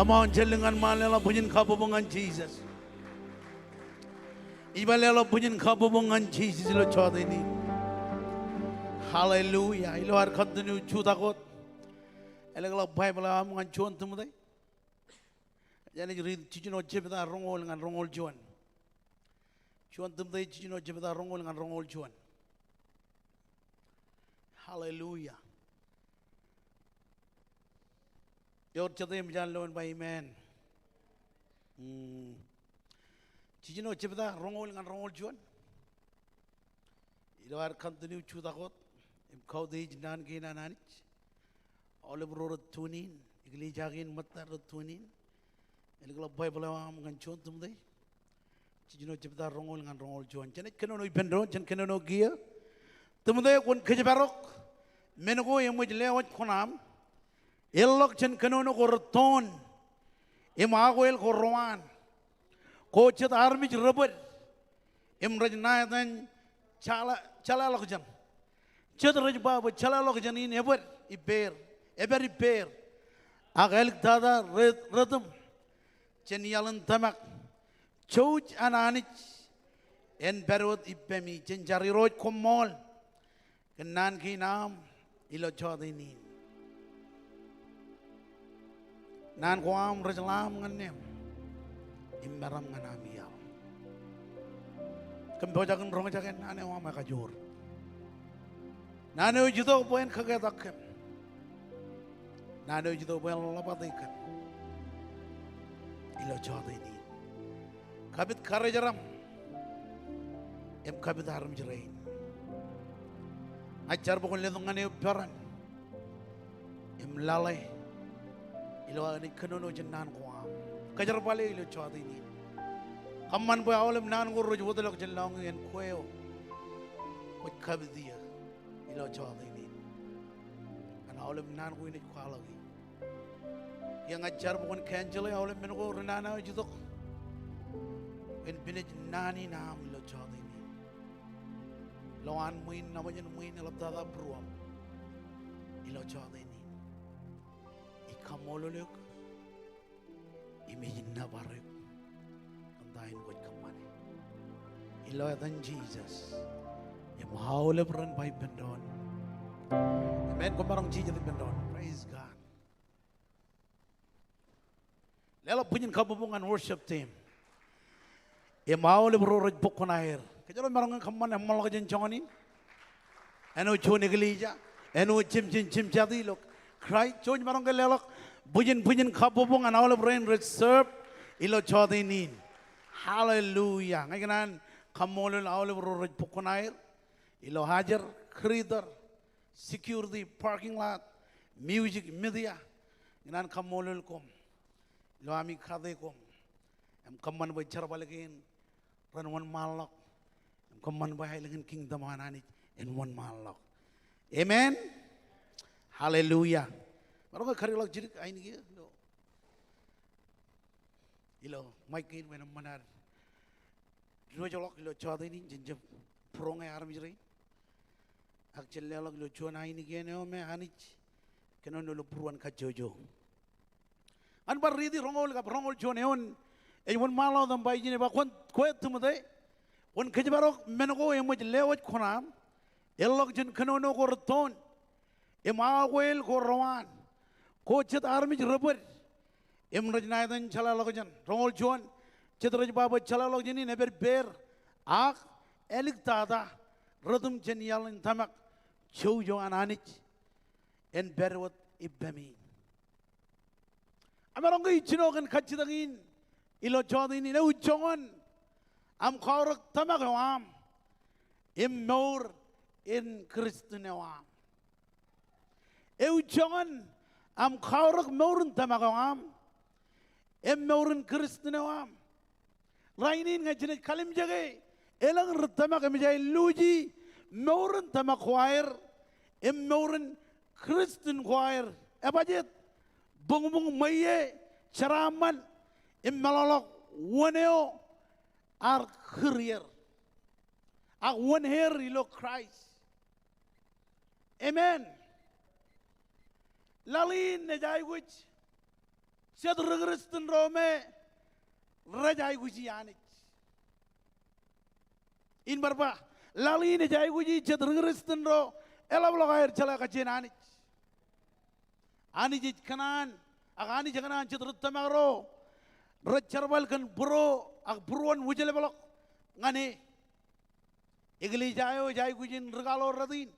Come on, jelengan malela bunyin kabubungan Jesus. Ibalela bunyin kabubungan Jesus lo chode ni. Hallelujah. Ilo har khadnu chudagot. Elegla Bible amungan chuan tumude. Yani read chichino jebda rongol ngan rongol chuan. Chuan tumude chichino jebda rongol ngan rongol chuan. Hallelujah. Your chadem jan loan by amen. Chichino jebda rongol ngan rongol chuan. Ilo har continue chudakot. Im kau de jinan gina nanich. All bro tunin. Igli jagin matar tunin. Elegla Bible am ngan chuan tumude. Chichino jebda rongol ngan rongol chuan. Janet kenono ipendro jan kenono gia. Tumude kun kejebarok. Menugo yemuj lewat konam. Elok chen kenono korton. Imagoel korwan. Kochet armij rubber. Imraj dan chala lokjan. Chet raj baba chala lokjan in ever iber. Agel dada redum. Chen yalan tamak. Chouch ananich. En berot ipemi chen jari roj komol. Kenan ki naam ilo chodini. Nan kuam rajalam nganem. Imbaram nganamial. Kembojakan rong jaken ane wa ma kajur. Nane ujudo poen kagedakem. Nane ujudo poen lapatikan. Ilo jada ini. Kabit kare jaram. Em kabit haram jerain. Ajar pokon ledong ane uparan. Em lalai. Ilo ani kenono jennan kuam. Kajar balik ilo jada ini. Kaman boy awalem nan ko roj bodolok jellang en koyo. Wat kabdiya ilo jada ini. Ana awalem nan ko ini kwalagi. Yang ajar pokon kanjele awalem men ko renana jidok. En binaj nani nam ilo jada ini. Lawan muin namanya muin labdada bruam. Ilo jada ini. Ikamololok. Imagine na barek. Kandahin ko kamane. Ilo atan Jesus. Yung mahawala peran by bendon. Amen. Kung marang Jesus di bendon. Praise God. Lalo punyin kabubungan worship team. Yung mahawala perurad bukon air. Kaya marang kamane hamal ka dyan chonganin. Ano chon iglija. Ano chim chadilok. Cry. Chon marang ka lalak. Punyin kabubungan awala peran reserve. Ilo chodinin. Hallelujah. Ngayon kamolol awal berurut pukon air. Ilo hajar, kreator, security, parking lot, music, media. Ngayon kamolol kom. Ilo ami kade kom. Am kaman bacar balikin. Ran one malak. Am kaman bahayalagin kingdom hananit in one malak. Amen. Hallelujah. Marong karilak jirik ayin gitu. Ilo, Mike in when a manar. Rojolok ilo chada ini jenjep prong ay aram jiray. Actually lelok ilo chuan ay ni gene o me anich. Keno nulo pruan ka jojo. An bar ridi rongol chuan eon. E won malo dam bay jine ba kwan kwet tumade. Won kajibarok menogo e mo lewat khonam. Elok jen keno no ko roton. E mawel ko rawan. Ko chet armi rubber. Emraj naidan chala logojan rongol chuan chetraj baba chala logjani neber ber ak elik tada rodum jenial in tamak choujo ananich en berwat ibami amarong gi chinogan kachidagin ilo chodini ne ujongon am khawrak tamak wam im nor in kristne wam e ujongon am khawrak morun tamak wam Emaurin Kristen awam, lainin ngaji kalim jaga, elang rutama kami jai luji, maurin tamak choir, emaurin Kristen choir, apa jet, bung maye, ceraman, emmalolok, waneo, our career, our one hair ilo Christ, Amen. Lalin nejai which. Siat Kristen Rome rajai guji anik. In barba lali ne jai guji siat Kristen ro elam logair chala kajen anik. Anik kanan agani jangan siat rutamaro racharbal kan bro ag buruan wujele balok ngane. Igli jayo jai gujin regalo radin.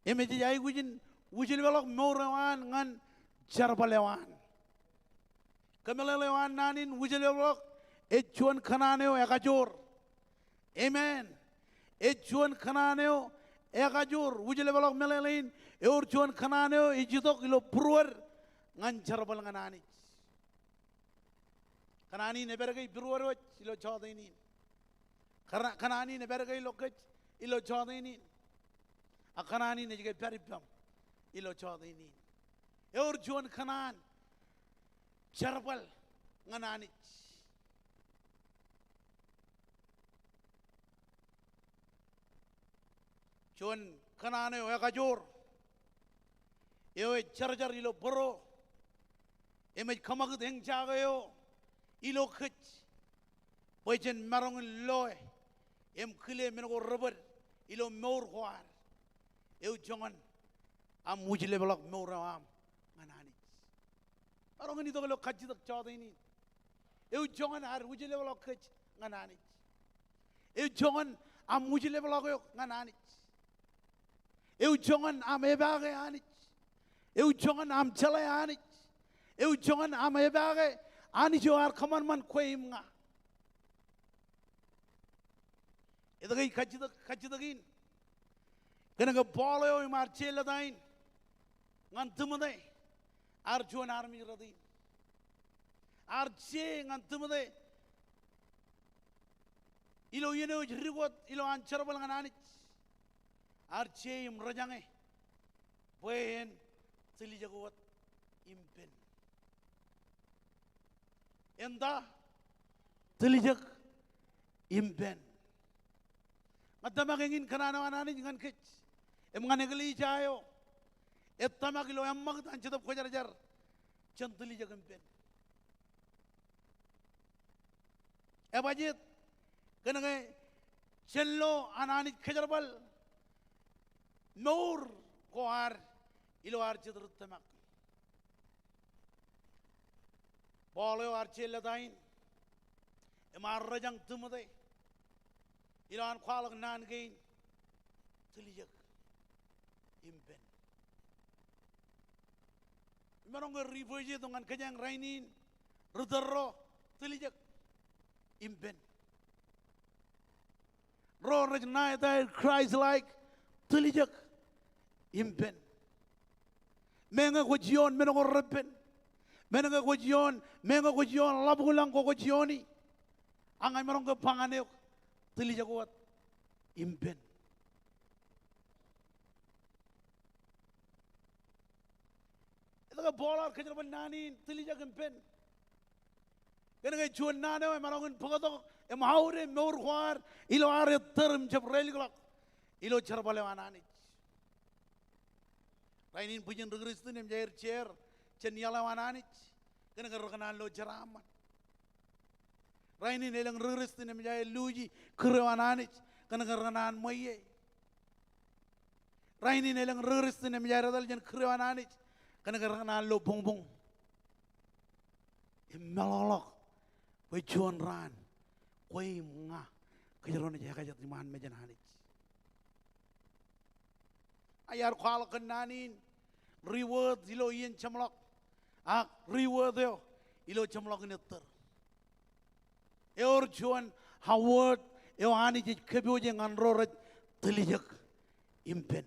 Eme jai gujin wujele balok morawan ngan charbalewan. Kamelelewan nanin wujelewok echuan kananeo ekajor. Amen. Echuan kananeo ekajor wujelewok melelein eorchuan kananeo ejitok ilo pruer ngancar bal nganani. Kanani nebergai pruer wach ilo chadaini. Kanani nebergai lokach ilo chadaini. Akanani nejgai peripam ilo chadaini. Eorchuan kanan Charbal ngananich. Chuan kanane o ekajor. Ewe charjar ilo boro. Emej kamag deng jagayo. Ilo kich. Boychen marong loe. Em kile menogo rubber. Ilo meur huar. Eu jongan. Am wujile balak meur am. Orang ini tu kalau kaji tak cawat ini, eu jangan har wujud level kach nganani. Eu jongan am mujile belago nganani. Eu jongan am ebage ani. Eu jongan am chalai ani. Eu jongan am ebage ani joar kaman man koim nga. Edagay kachidagin. Kena bolo yo marchela dain. Ngan tumade. Arjuan army radin. Arche ngan tumade. Ilo yeno rigot ilo anchar bal ngan ani. Arche im rajange. Buen tili jagot impen. Enda tili jag impen. Madama ingin kanana anani jangan kec. Emang negeli jayo. Etama kilo yang mag tan cedap ko jar centili jag impen. Ebajit kenangai cello anani kejar bal. Nur koar ilo ar cedar tamak. Bolo ar cella dain. Emar rajang tumade. Ilan kwalag nan gain tilijak impen. Imarong rivoje dengan kanyang rainin rudero tilijak impen. Ro rajnai that Christ like tilijak impen. Menga kojion menong repen. Menga kojion labulang ko kojioni. Angay marong ke panganeok tili jagoat impen. Ito ka bola kejar nanin tili jag impen. Kena kay chuan nano marongin pagatok haure meur khwar ilo are term jab reli glak ilo charbale wananich. Rainin pujen regristin em jair chair chen yala wananich. Kena karokanan lo jaraman. Raini nelang regristin em jair luji krewananich. Kena karokanan moye. Raini nelang regristin em jair adal jen krewananich. Kena karokanan lo bongbong. Imelolok. Koi chuan ran. Koi nga. Kajaron aja kajat iman mejan hanich. Ayar khwal kenanin reward ilo yen chamlok ak reward yo ilo chamlok netter eor chuan haward yo ani je kebyo je nganro raj telijak impen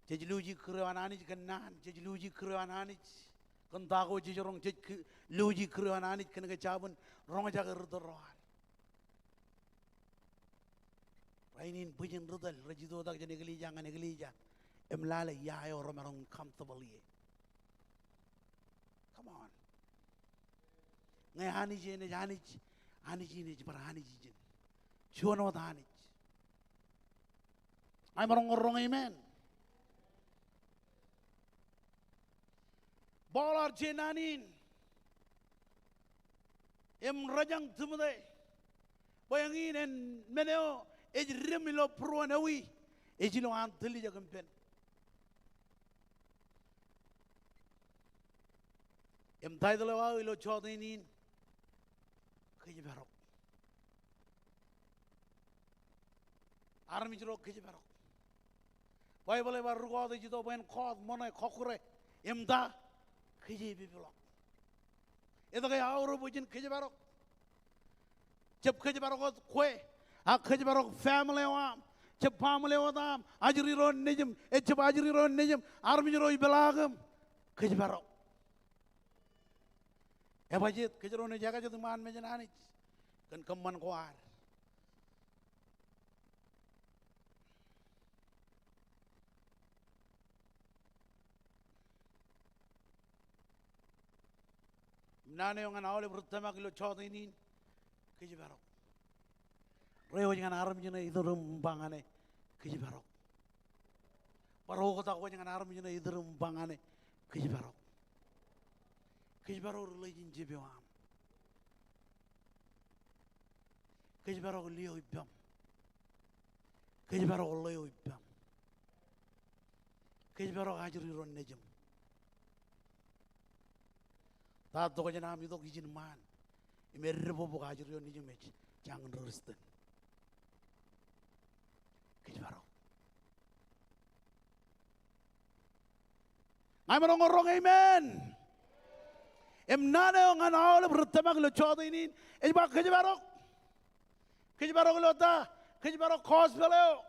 jejluji krewan ani kenan jejluji krewan ani kan tago jejorong jejluji krewan ani kan kecabun rong jaga rudorohan. Rainin pujen rudal rajido dak jane gelija ngane gelija emlala ya yo romarong comfortable ye. Come on. Ngai hani jene hani jene par hani jene. Chuano da hani. Ay marong amen. Bolar jenanin em rajang tumude bayangin en meneo ejrimilo pruanawi ejilo anteli jagampen em taidalo wa ilo chodinin kejibarok armi jiro kejibarok bible ba rugo de jito ben khod monay khokure em da kejibilok edo kay auro bujin kejibarok jab kejibarok kwe akaj barok family wa jab family wa dam ajri ron nejum jab ajri ron nejum armi ro belagam kaj barok ebajit kaj ron jaga jatu man mejanani kan keman kuar nane yang awale pertama kilo chodinin kaj barok Reo jangan aram jena idurum bangane kejibarok. Paro kota ko jangan aram jena idurum bangane kejibarok. Kejibarok relajin jebewam. Kejibarok liyo ibam. Kejibarok liyo ibam. Kejibarok ajri ron nejem. Ta to kanya nami to kijin man. Imerbo bukajir yon ni jemej. Jangan rusten. Kijbaro. Ngai marong amen. Nane yung anawal bertema kalau Jota ini. Ejba kijbaro. Kijbaro kalau ta. Kijbaro kos beleo.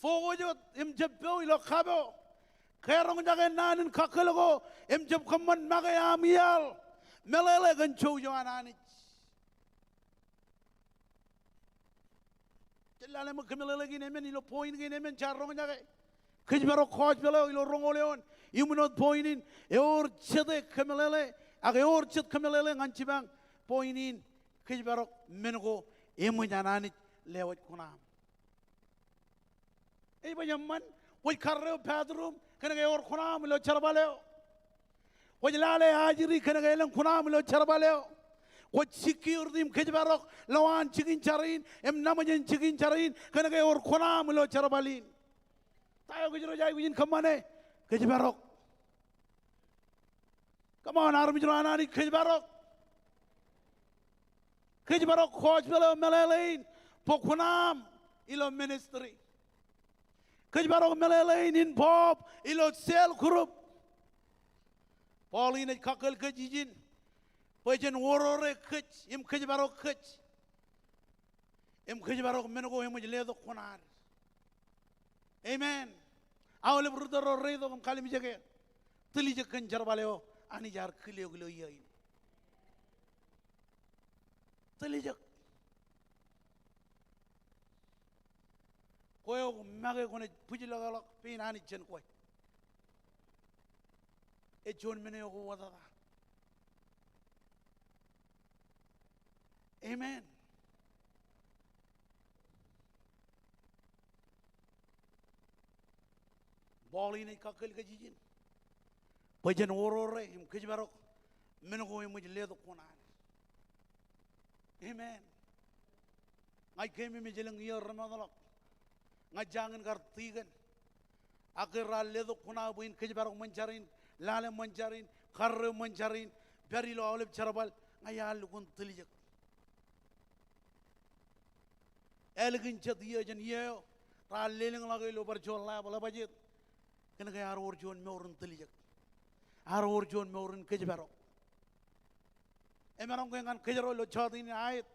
Fogo jo jebbo ilo kabo. Kerong jaga nanin kakelago. Jeb kaman magai amial. Melele kan chow jo anani. Jelala mo kemelele gini men ilo point gini men charong jaga. Kijbaro kos beleo ilo rongoleon. Imunot pointin. Eor chede kemelele. Ag eor ched kemelele ngancibang pointin. Kijbaro mengo emu janani lewat kunam. Iba yaman, waj karreo padrum, kena gaya or kunam lo charbaleo. Waj lale hajiri kena gaya lang kunam lo charbaleo. Waj sikki urdim kijbarok lawan chikin charin, namajan chikin charin, kena gaya or kunam lo charbalin. Tayo kijro jai wajin kamane kijbarok. Come on, army joranani kijbarok. Kijbarok coach belo melelein, pokunam ilo ministry. Kijbarok melelein in pop ilo sel group. Pauline kakal kejijin. Pajen worore kej, kijbarok kej. Kijbarok menugo ledo kunar. Amen. Awale brudero redo kali mijake. Teli jekan jarbaleo ani jar kilio gilo yain. Telijak. Koyo mage kone pujilagalak pinani chen koy. E John mene ko wada. Amen. Bali ne kakal ka jijin. Pajan orore im kijbarok mene ko muj ledo kunan. Amen. Ngai kemi me jelang iya ramadalak. Ngai jangan kartigan. Akhirnya ledo kuna buin kijbarok mencarin, lale mencarin, karre mencarin, beri lo oleh carabal ngai alu kun telijak. Elgin chat iya jen iya, ral leling lagi lo berjual lah bala bajet. Kena kaya aror jual me orang telijak, aror jual me orang kijbarok. Emerong ko yang kejaro lo Jota ini ayat.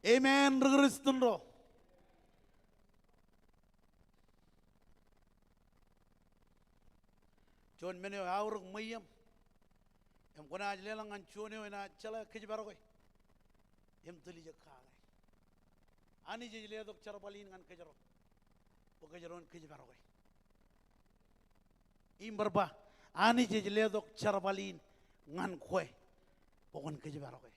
Amen. Regristen ro. John mene auruk mayam. Em kona ajlelang anchone na chala kejbaro ko. Em tuli jakale. Ani jile dok charbalin ngan kejaro. O kejaron kejbaro ko. Imberba. Ani jile dok charbalin ngan kue. Pokon kejbaro ko.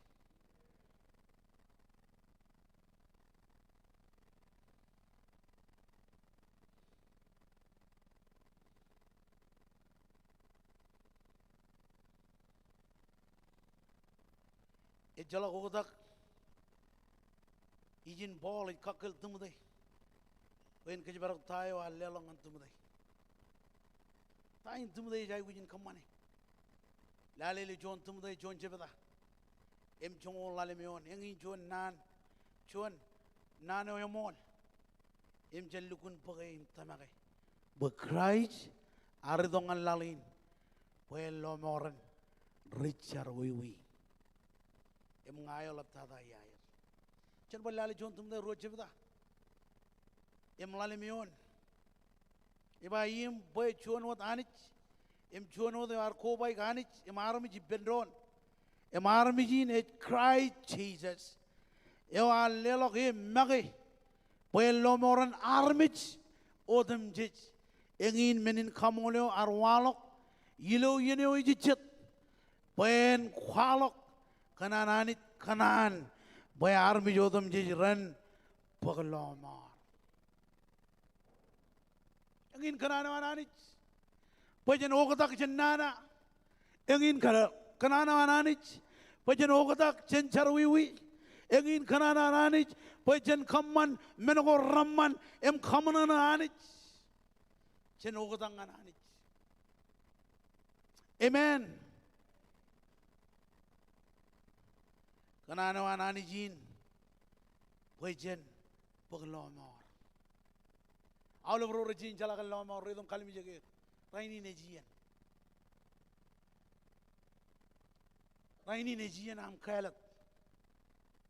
Jala godak izin bol kakil tumude wen kejbarak tayo allelong an tumude tayin tumude jay wujin kamane lale le jon tumude jon jebeda em jongo lale meon engi jon nan oyomol em jallukun pagay em tamake bekraj aridongan lalin puelo moran richar wiwi em ngayo laptada yair chen balale jon tumde rojebda em lale mion iba yim boy chon wat anich em chon wat ar ko bay ganich em armi jibendron em armi jin it cry Jesus eu alelo ge magi boy lomoran armich odem jij engin menin kamoleo arwalok yilo yeneo ijichet pen khwalok kanananit kanan boy army jodam jij ran paglomar engin kanananit pajen ogatak jennana engin kanananit pajen ogatak chencharwiwi engin kanananit pajen kamman menogo ramman em kamanananit chen ogatangananit Amen. Kanano anani jin. Pujen paglomor. Aulo bro rejin jala kalomor redong kalmi jage. Raini nejian. Raini nejian am kalat.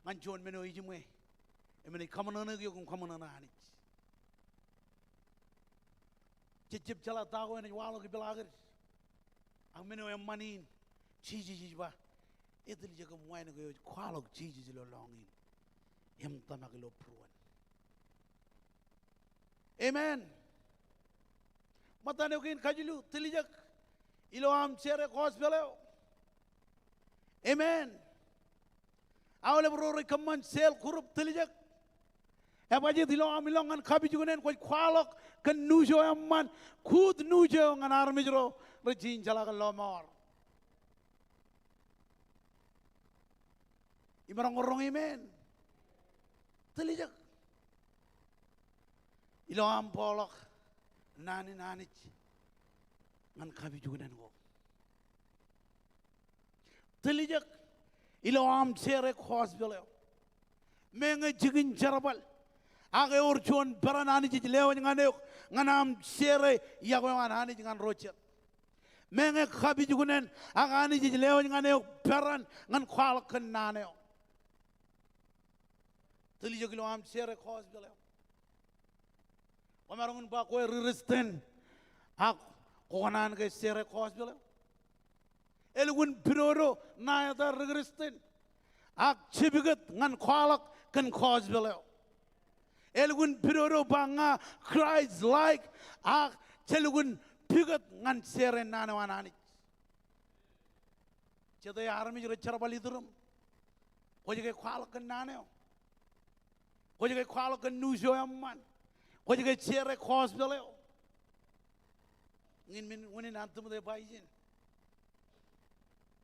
Manjon meno ijimwe. Emeni kamanana gyo kum kamanana hanich. Cicip jala tago ene walo ki belagar. Ang meno em manin. Chiji ba. Ito li jaga muay na gyo kwalog chiji lo longin. Em tamagilo pruan. Amen. Matane kin kajilu tilijak. Ilo am chere kos beleo. Amen. Awale bro rekaman sel kurup tilijak. Ebaje dilo amilongan kabi jugunen ko kwalok kan nujo amman kud nujo ngan armijro rejin jala kan lomor. Imarang orong amen. Tilijak. Ilo am polok nani ngan kabi jugunen ko. Tilijak. Ilo am chere khos beleo. Menga jigin jarabal. Age urchon peranani ji lewo ngane nganam chere Iakwe nganani ngan rochet. Menga khabi jugunen agani ji lewo ngane peran ngan khwal kan nane. Tilijak ilo am chere khos beleo. Omarungun ba ko resisten ak konan ke chere khos beleo. Elgun piroro na yata regristen. Ak chibigat ngan kwalak kan khos beleo. Elgun piroro banga Christ like ak chelugun pigat ngan sere nana wanani. Chete armi jure charabali durum. Koje kwalak kan naneo. Koje kwalak kan nujo amman. Koje sere khos beleo. Ngin min unin antum de baijin.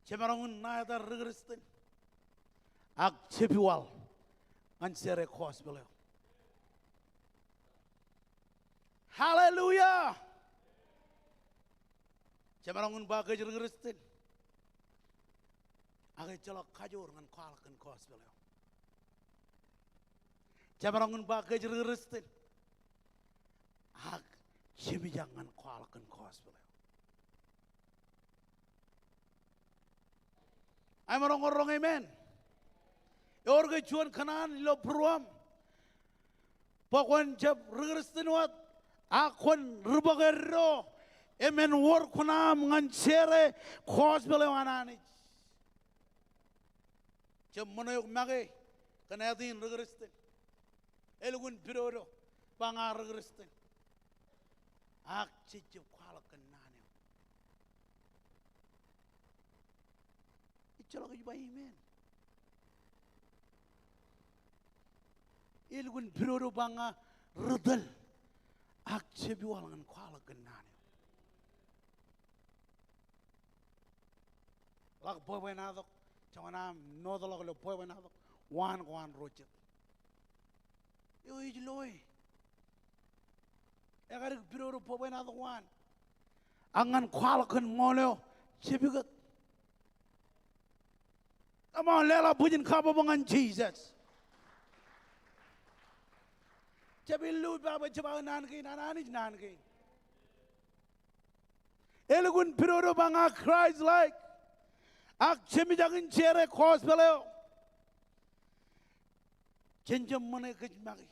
Cemerangun na yata regristen. Ak cepiwal ngan sere khos beleo. Hallelujah. Cemerangun ba ke regristen. Age celok kajur ngan kwal kan khos beleo. Cemerangun ba ke regristen. Ak cebijang ngan kwal kan khos beleo. Ay marong amen. Orga chuan kanan lo pruam. Pakwan jab regristen wat. Akon rubagero. Amen war kunam ngan chere khos beleo anani. Jab monoyok mage kanadin regristen. Elgun piroro banga regristen. Ak cicip kwalak kan nane. Ichalok iba amen. Elgun piroro banga rudal. Ak cebiwal ngan kwalak kan nane. Lak boy nadok chawana nodolok lo boy nadok wan rochet. Yo ijloy. Egar piroro boy nadok wan. Angan kwalak kan ngoleo cebigat. Come on, lela bujin kabo bangan Jesus. Cebil lu baba ceba nanki. Elgun piroro banga Christ like. Ak cemijagin chere khos beleo. Cenjam mane kejmagi.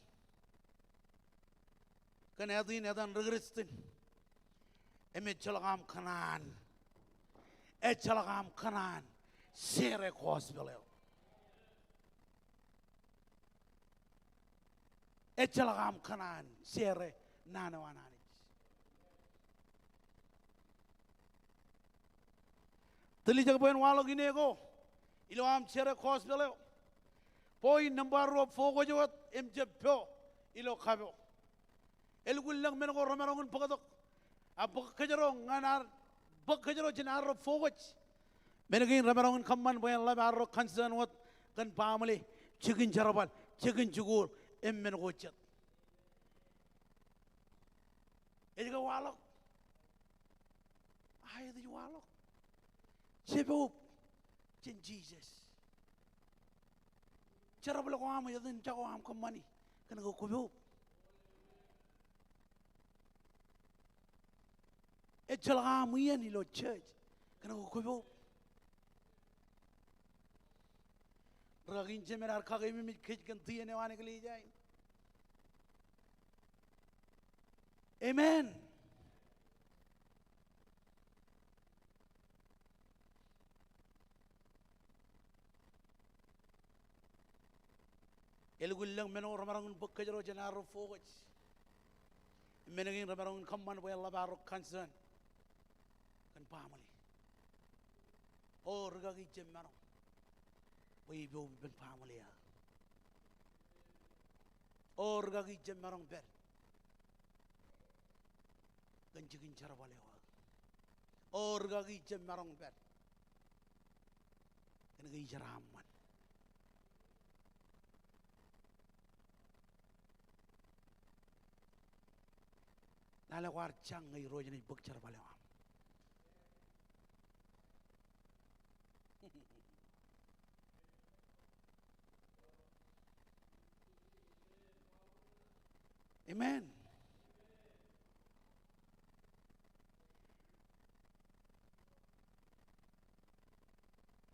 Kan edan regrestin. Eme chalagam kanan. Chalagam kanan. Chere khos beleo. Chalagam kanan. Chere nana wanani. Teli jaga poin walo gini ko. Ilo am chere khos beleo. Poin number ro fogo jawat emjepyo. Ilo kabo. Elgulang men ko romarongun pagatok. Abak kejaro nganar. Bak kejaro jenar ro fogo. Menagin romarongun kamman poin la barro kansan wat kan pamali. Chicken jarabal. Chicken jugur. Men ko chat. Ejga walo. Ay di walo. Sebab jen Jesus. Cara bela ko am yadin jago am kamani kana ko kubub. E jala am yen ilo church kana ko kubub. Ragin jemer ar khage mi khij kan tiene wane ke liye jain. Amen. Elgulang meno ramarang bukkajaro janaro fogaj. Menangin ramarang kamman boy Allah barok concern. Kan family. Oh regagi jemmano. Boy bo ben family ya. Oh regagi jemmarang ber. Kan jigin cara balewa. Oh regagi jemmarang ber. Kan gay jaraman. Nala war chang ngay roja ni buk cara balewa. Amen.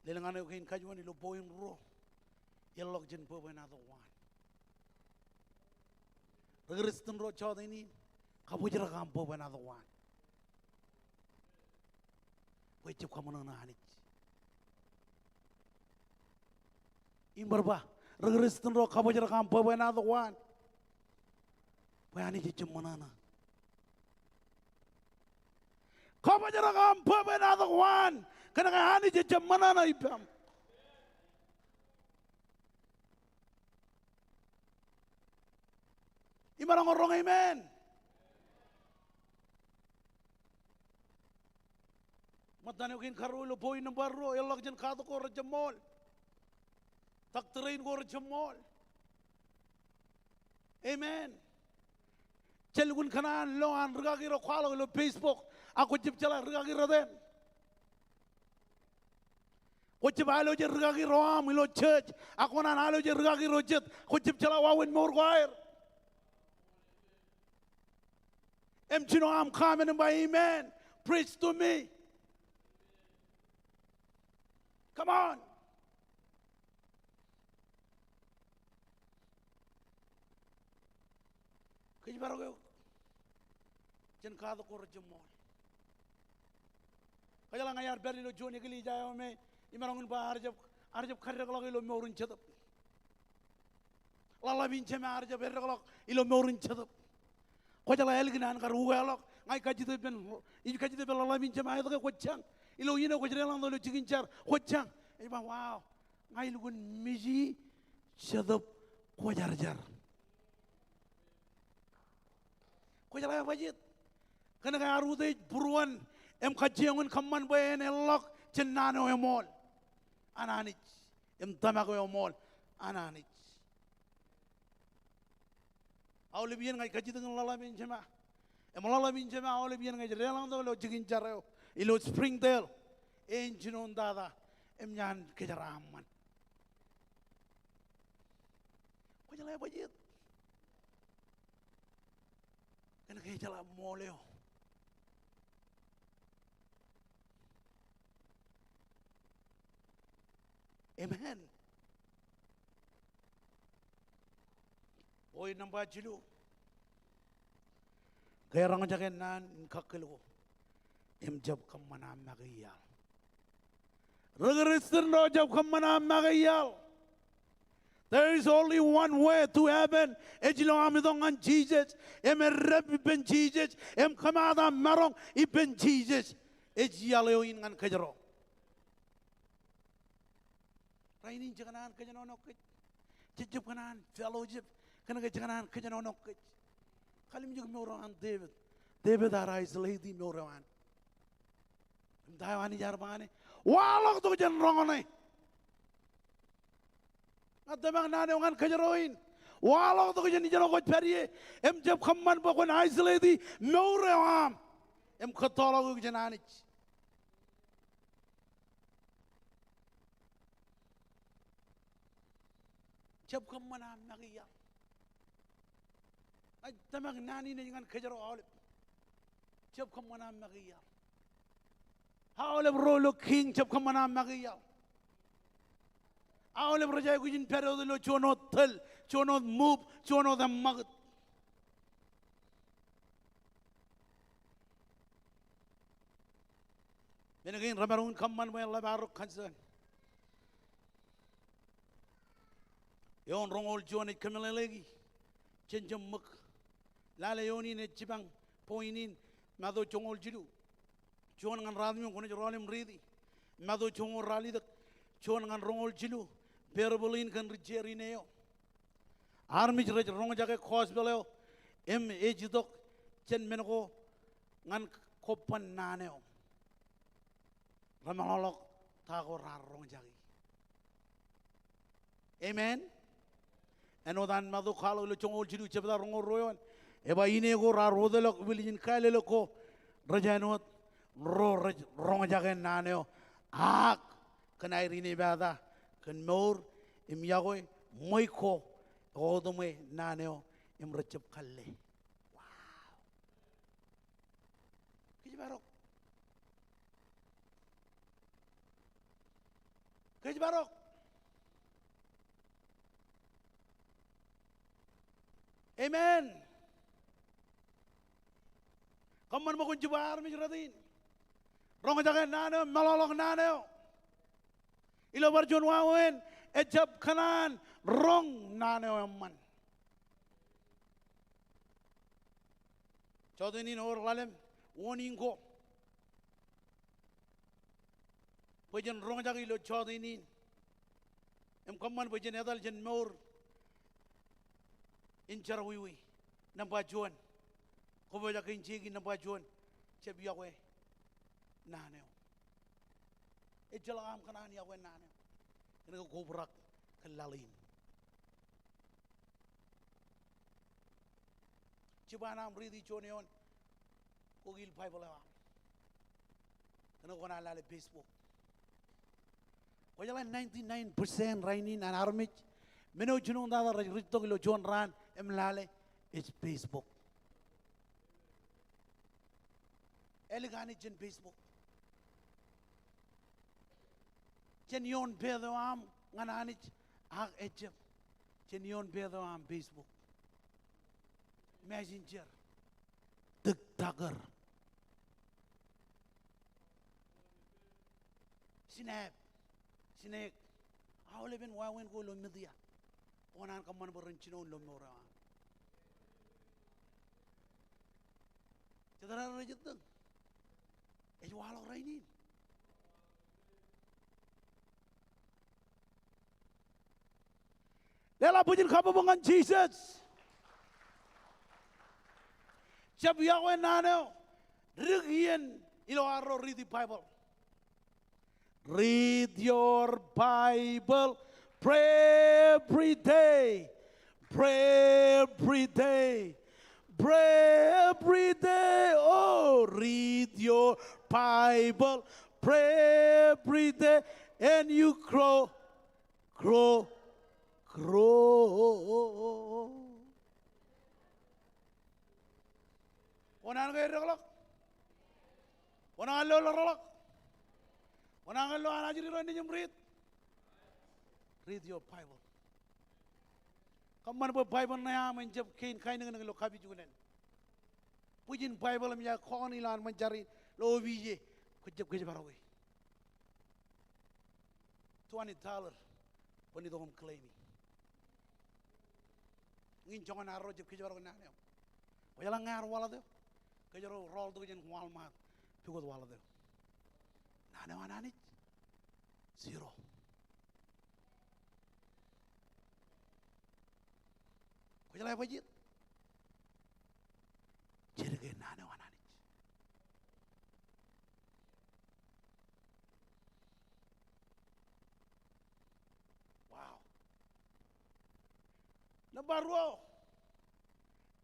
Lelangan ukin kajuan ilo boyong ro. Yelok jen po another one. Regristen ro chod ini kabujra kam po another one. Wajib kamu nana hanich. Imbarba regristen ro kabujra kam po another one. Bayani jejum manana. Kabujra kam po another one. Kana kahani jejum manana ipam. Imarang orang amen. Matane ukin karulo boy nambaro elok jen kato ko rajamol. Tak terain ko rajamol. Amen. Celgun kanan loan regagi ro kwalo lo Facebook. Aku jip cala regagi raden. Kocip alo je regagi ro am lo church. Aku nan alo je regagi ro jet. Kocip cala wawin mor kwair. You know I'm coming by amen. Preach to me. Come on. Kaya baru kayo jen kado ko rajamol. Kaya lang ayar beri lo joni kili jaya me imarangin ba arjab kharre kalak ilo meurun chadap. Lala binche me arjab berre kalak ilo meurun chadap. Kau jalan elginan karu elok, ngai kaji tu ben, ini kaji tu ben lala minjem ayat ke kocang, ilo ini kau jalan lalu cikin car kocang, ini bah wow, ngai lugun miji, sedap kau jar, kau jalan apa jit, kena kau aru tu buruan, kaji angun kaman bayan elok, cenana emol, ananich, tamak emol, ananich. Awal biar ngai kaji dengan lala minjema, lala minjema awal biar ngai jalan tu lo jigin careo, ilo Springdale, engineon dada, nyan kejaraman. Kau jalan apa jit? Kena kau jalan moleo. Amen. Oi nampak julu. Gaya orang jaga nan kakelu. Jab kamana magiyal. Regristen lo jab kamana magiyal. There is only one way to heaven. Ejilo amidongan Jesus. Reb ben Jesus. Kamada marong iben Jesus. Ejiyaleo ingan kajaro. Rainin jaganan kajano nokit. Jejub kanan fellowship. Kena kejangan kejangan onok kej. Kali menjadi meorawan David arai seledi meorawan. Dayawani jarbane. Walok tu kejan rongonai. Adamang nane ongan kejaroin. Walok tu kejan jaro koj periye. Jab kamman pokon arai seledi meorawan. Ketolong kejan anich. Jab kamana magiya. Ay tamag nani na yung kajaro olip. Jab kamana magiya. Haolip rolo king jab kamana magiya. Haolip raja kujin periode lo chono tel, chono move, chono the magat. Then again, Ramarun Kaman will Labarok concern. Yon Rongol John at Kamalegi, Chenjam Muk, Laleoni at Chibang, Poinin, Mado Chongol Jidu, John and Radium, when you roll him ready, Mado Chongol Rally, the John and Rongol Jidu, Parabolin can Jerry Neo, Armich Reg Rongajaga Cosbello, M. Ejidok, Chen Menoko, Nan Kopan Naneo. Ramalok tago rarong jagi. Amen. Ano dan madu khalo lo chongol jidu chebda rongo royon. Eba ine go raro delok bilin kale loko rajanot ro rong jagi naneo ak kanai rini bada kan mor im Iakwe moiko odome naneo im recep kalle. Wow. Kiji barok. Kej barok. Amen. Kaman mo kung jubar mi radin. Rong jaga naneo malolong naneo. Ilo barjon wawen ejab kanan rong naneo man. Chodinin or lalem warning ko. Pujan rong jaga ilo chodinin. Em kaman pujan edal jen mor. Inchar wiwi nampajuan. Kobo jaga inchigi nampajuan. Cheb Iakwe naneo. Ejalam kanan Iakwe naneo. Ini ko kubrak kelalin. Cibanam ridi choneon. Kogil Bible lewa. Kena ko nalala Facebook. Kaya lang 99% rainin an armich. Meno junong dada rito kilo John Ran emlale it's Facebook. Elegani jen Facebook. Jen yon bedo am ngananich ak ejep. Jen yon bedo am Facebook. Messenger. TikToker. Snap. Sinek, how live in Wawen go Lomidia? One and come on, Borinchino Lomora. Chadara Regitan. Is you all raining? Lela Pujin Kababong Jesus. Chab Iakwe Nano, Rigian, Iloaro, read the Bible. Read your Bible, pray every day, pray every day, pray every day. Oh, read your Bible, pray every day, and you grow, grow, grow. Wanaan kayo raglak? Wanaan lo raglak? Wanaan lo anajiri ro ninyong read? Read your Bible. Kaman po Bible na yaman jab kain kain ng lo kabi junen. Pujin Bible am ya kon ilan manjari lo bije kujab kujab barawi. $20 poni do hom claimi. Ngin jongan aro jab kujab barawi na ne. Wala ngar wala de. Kajaro roll do jen Walmart pugod wala de. Na ananit zero. Kujala pajit. Jirge na ananit. Wow. Nabarwo.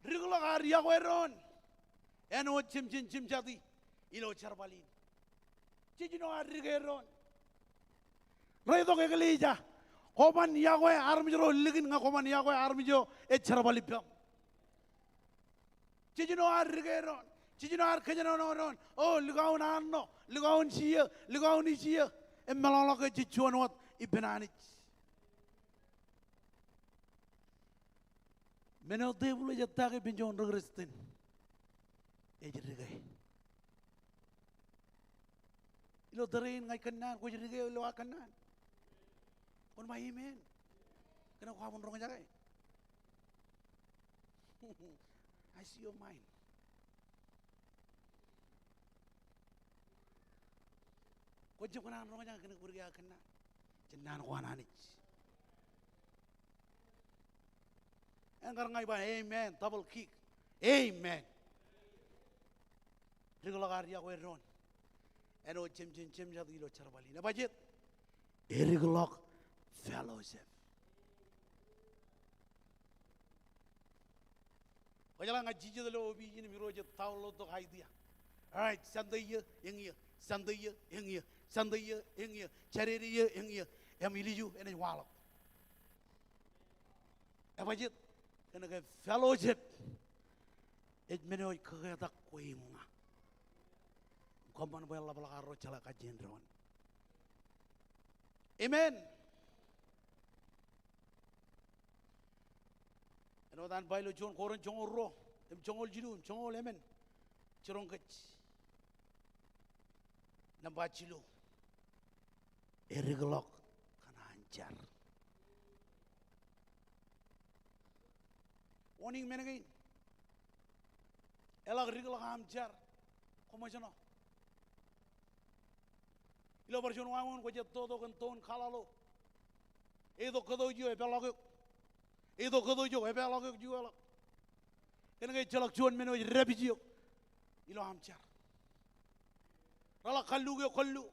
Riglo gar Iakwe ron. Eno chim jadi. Ilo charbalin. Chijino arrigeron. Redo ke gelija. Koman Iakwe armijo ligin nga koman Iakwe armijo echarbalipam. Chijino argeron. Chijino arkejano non. Oh ligaun anno. Ligaun siya. Ligaun isiya. Emaloloke chichuan wat ibenanich. Meno devulu jatake pinjon regrestin. Ejirigay. Ilo darin ngay kanan. Ko jirigay ilo akanan. Kon ma amen. Kena ko habon rong jagay. I see your mind. Ko jom kanan rong jagay kena kurgi akanan. Jennan ko ananich. Engkar ngay ba amen double kick. Amen. Rigolakar Iakwe ron. Eno chem jadi lo charbali. Na budget. Rigolak fellowship. Wajalan ngaji jadi lo obi ini miro jadi tahu lo tu idea. Alright, Sunday ye, Sunday ye, charity ye, yang miliju ini walak. Apa jid? Kena ke fellowship. Menoi kagak kue munga. Kaman boleh la belakar ro chala kajen ron. Amen. Eno dan bailo jon koron jongol ro, jongol jidu, jongol amen. Cerong kec. Nampak cilu. Erigelok kana hancar. Warning menengin. Elak rigelok hancar. Koma jono. Ilo berjon wangun ko jet todo kan ton khalalo. Edo kodo jo e belok. Edo kodo jo e belok jo elak. Kena jalak jon meno rebijio. Ilo hancar. Rala kallu ge kallu.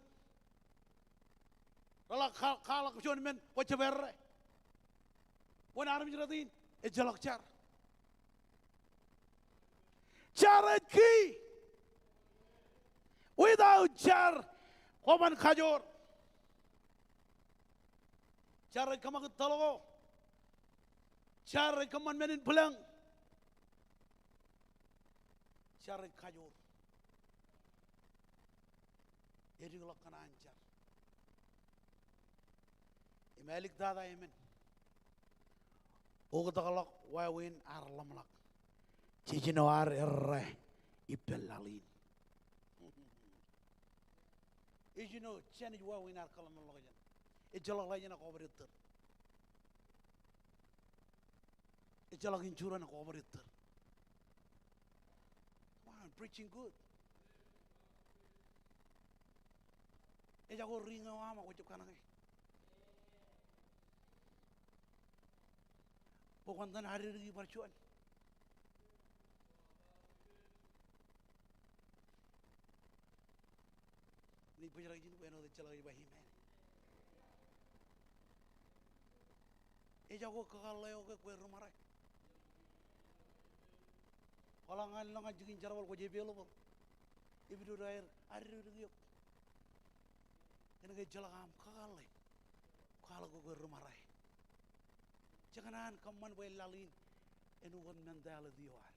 Rala khalak jon men ko ceberre. Wana armi jradin e jalak char. Char ki. Without char Koman kajor. Char kamak talogo. Char kaman menin pulang. Char kajor. Eri gulak kana ancar. Imalik dada yemen. Ogo tagalak wawin arlamlak. Cicino ar erre ipelalin. You know, change wawin ar kalam logajan. Ijalak layan ako beritter. Ijalak injuran ako beritter. Wow, I'm preaching good. Ijako ringa wama ko chukana kay. Pokwantan hari rigi parchuan. Ni punya lagi ni bueno de chala lagi bahi men. Jago kakal leo ke kue rumah rai. Kalau ngan jengin jarawal ko jebelo bol. Ibu do air udah giok. Kena ke jala kam kakal leo. Kalau ko kue rumah rai. Janganan kaman boy lalin. Enu wan mendala diwar.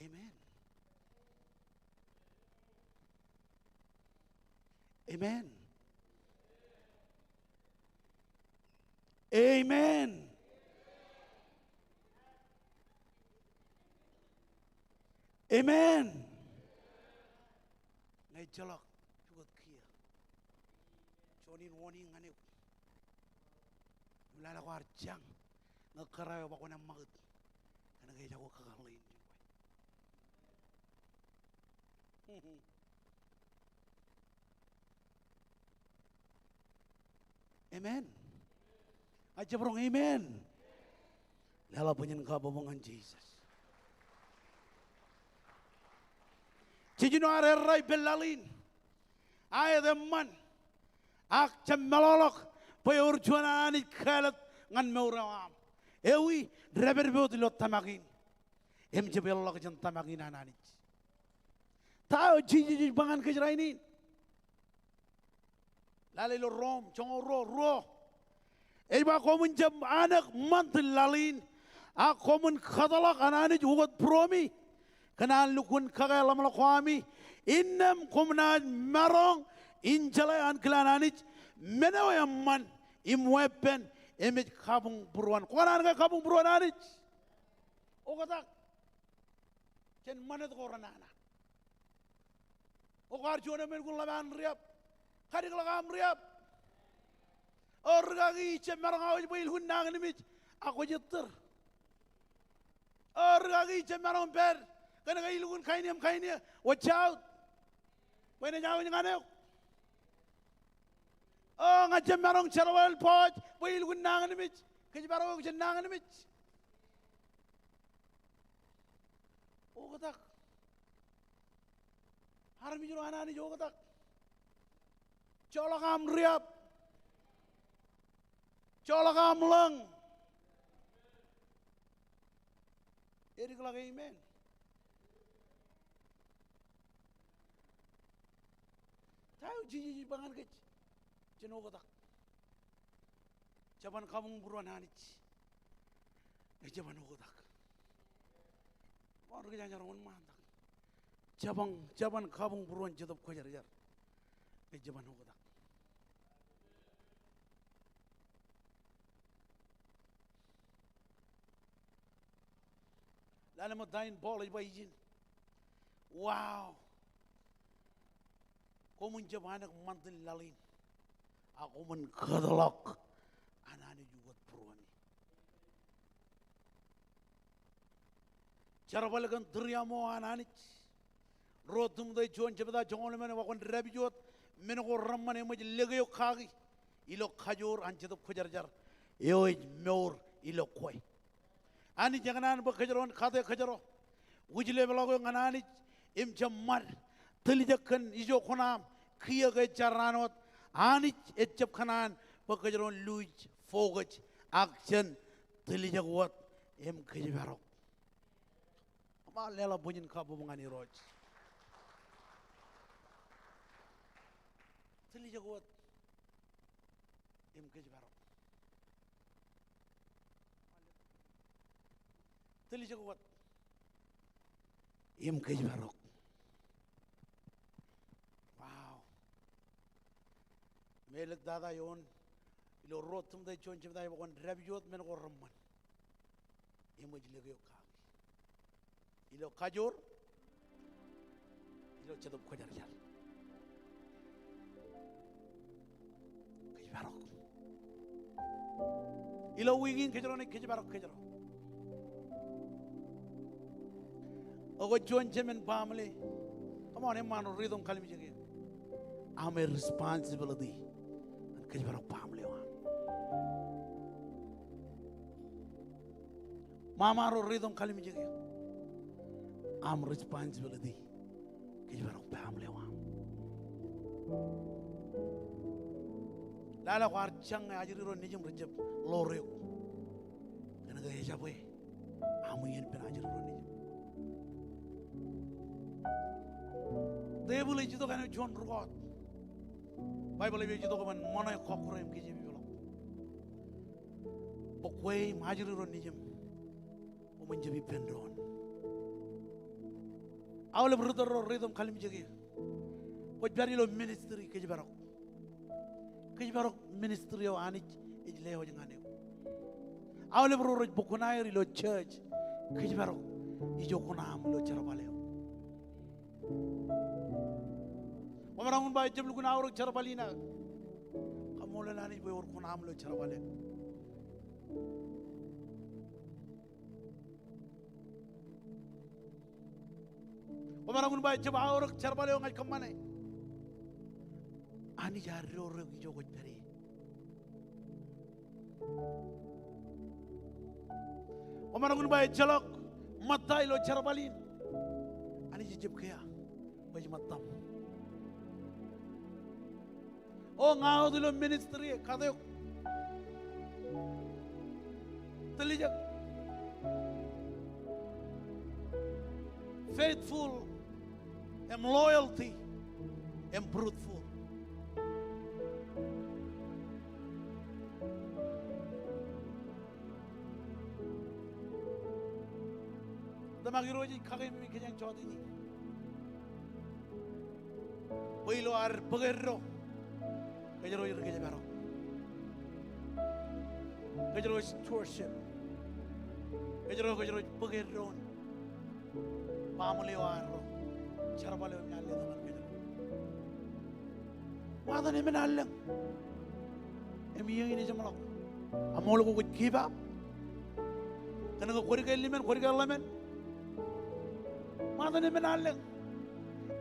Amen. Amen. Amen. Amen. Ngai jalak juga kia. Jonin warning ane. Mulai aku arjang. Ngekarai apa kau nak magut. Karena ngai jago kagalin. Amen. Aja berong amen. Lala penyen kabomongan Jesus. Cicino are rai belalin. Ay man. Ak cemelolok. Payor juana ni kalat ngan meurawam. Ewi reber beut lot tamakin. Em jebelolok jan tamakin ananich. tayo jiji bangan kejrainin. Lalai lo rom, chongo ro. Eba komun jam anak mantil lalin. A komun katalak anani jugot promi. Kanal lukun kagay lam lakwami. Innam komunan marong injalay an klananich. Menaw man imwepen imit kabung buruan. Kuanan ka kabung buruan anich. O katak. Ken manat koranana. O karjona men kung laman riap. Kadik lagam riap. Orgagi che marang awaj bil hunang nimit. Ako jeter. Orgagi che marang per. Kana ka ilukun kainiam. Watch out. Pwede nyawa nyangane. Oh nga che marang charawal poj. Bil hunang nimit. Kaji marang awaj nang nimit. O katak. Harami juro anani jo katak. Colakam riap. Colakam lang. Eri kelak amen. Tahu jiji bangan kec. Ceno katak. Jaban kabung buruan hanich. Jaban katak. Orang kerja jaran mantak. Jaban kabung buruan jatuh kajar. Jaban katak. Lalu mau dain bola iba izin. Wow. Kau menjawab anak mantul lalin. Aku mengkedalak. Anak-anak juga peruani. Cara balagan teriamu anak-anak. Rotum day juan jebada jangan mana wakon rabi juat. Mana ko ramman yang macam legayo kagi. Ilo kajur anjatup kejar-jar. Yoi meur ilo koi. Ani janganan bekejaran kata kejaro. Wujile belago nganani im jamar. Telijakan ijo konam kia kejaranot. Ani ecap kanan bekejaran luj fogaj action telijawat im kejarok. Apa lela bunyin kabu mengani roj. Telijawat im kejarok. Telijawat im kejarok. Wow. Melek dada yon ilo rotum day chon chim day bakon rabjot men ko ramman. Imoj lege kag. Ilo kajur ilo chadop kajar jar. Kejarok. Ilo wingin kejarone kejarok. Ogo John Jemen family. Come on, man, rhythm kalim jage. I'm a responsibility. And kajbara family one. Mama ro rhythm kalim jage. I'm responsibility. Kajbara family one. Lala kwar chang ajiri ro nijum rejep loreo. Kana ga hejabwe. Amu yen pen ajiri ro nijum. Devil itu kan John Rugot. Bible itu kan mana kokro yang kiji bilang. Pokoi majuri ron nijem. O menjadi pendron. Awal berdoa ron rhythm kalim jagi. O jari lo ministry kiji barok. Kiji barok ministry o anich ijle ho jengane. Awal berdoa bukunai lo church kiji barok. Ijo kunam lo cerbaleo. Orang baik jam lugu nauruk cara balina. Kamu lelani boy urku nam lo cara balik. Orang baik jam auruk cara balik orang kemana? Ani jari orang hijau kot beri. Orang baik jalak mata lo cara balin. Ani jijib kaya baju matam. Oh ngau dulu ministry kata yuk telijak faithful am loyalty, am truthful. Damagiroji kagemi kanyang chodi ni. Boilo ar pagero. Kajaro yun kaya baro. Kajaro stewardship. Kajaro pagero. Pamuli waro. Charabalo nalle naman kajaro. Wala ni menalang. Emiyang ini jamalak. Amolo ko give up. Kanang ko kori kalimen, kori kalamen. Wala ni menalang.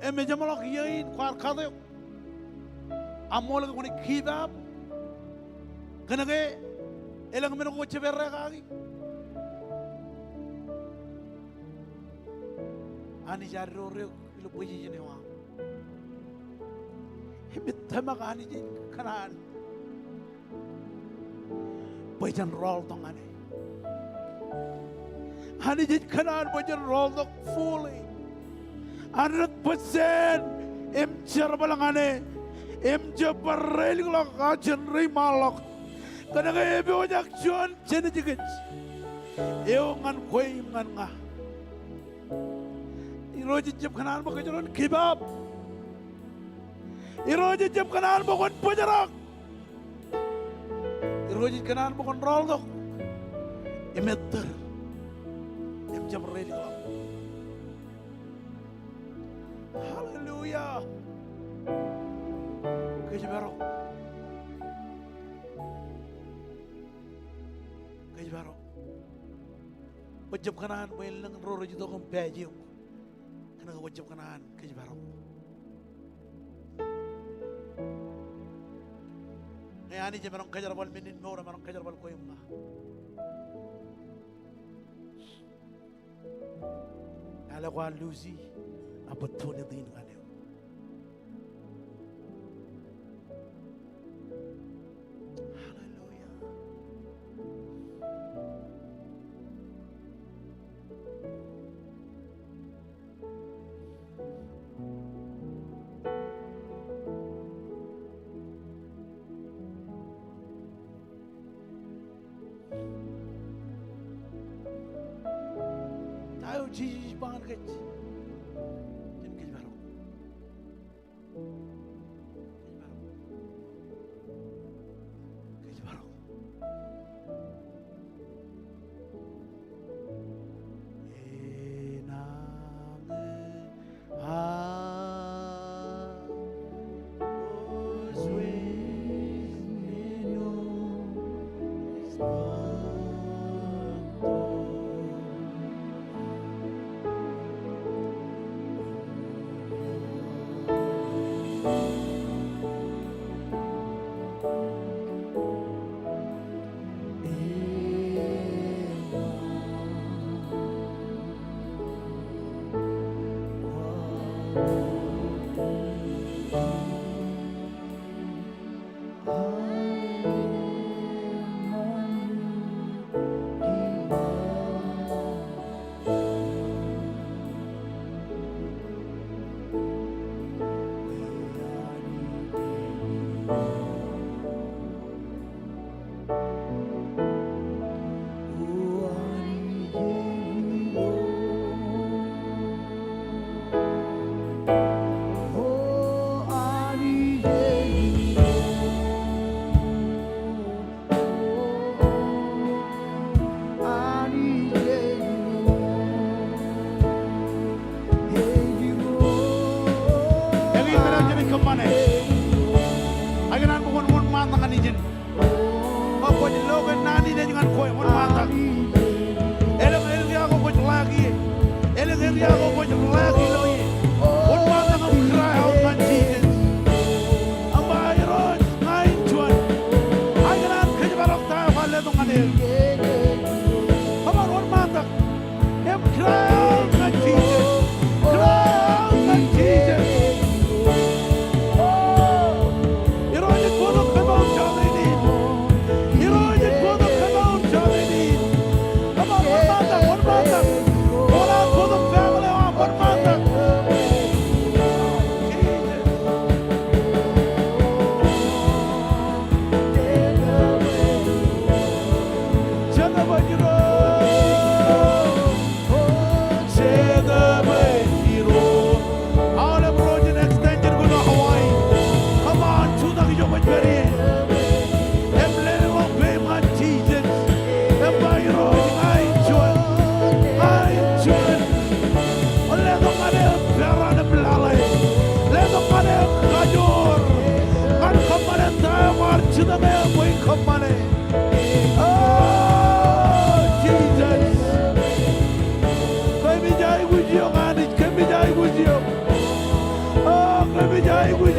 Eme jamalak yain kwar kadayo. Amol ko ni give up. Kanage elang men ko cheberra kagi. Ani jarro re lo puji jene wa. Himit tama ka ani jin kanan. Pujan roll tong ani. Ani jin kanan pujan roll tong fully. 100% em charbalangane em jabarel la kajen rimalok kana ga ebe onyak jon jene jigit eo ngan koi ngan nga iroji jeb kanan ba kajon kebab iroji jeb kanan ba kon pajarak iroji kanan ba kon roldok emetter em jabarel la Hallelujah. Kejbaro. Kejbaro. Wajib kanan main lang roro jito kong peji. Kana wajib kanan kejbaro. Ngayani je marong kejarbal minin mo ora marong kejarbal ko yung nga. Ala ko Lucy. Opportunity nga niyo. Hallelujah. Tayo Jesus pangan kecil.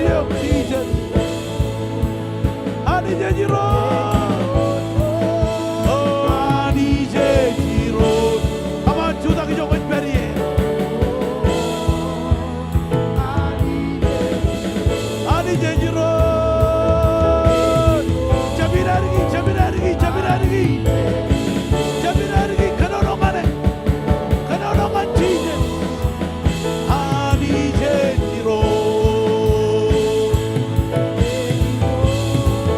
you, Jesus. I need you, oh, I need you, come on, Judah, you with Betty. I need you, Jabirarigi, Kanonongane, Kanonongan Jesus. I need you,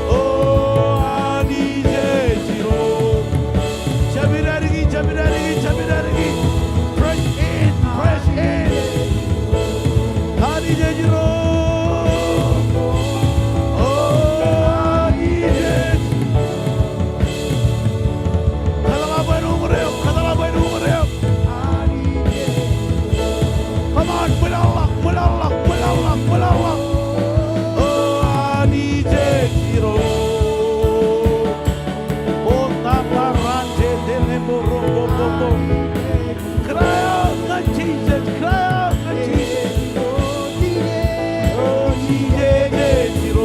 oh, I need you, Jabirarigi, press in, I need you, oh, I need it. Come on, put Allah. Oh, I need you. Oh, taparante dele borrobo. Cry out, God Jesus. Cry out, God Jesus. Oh, need you.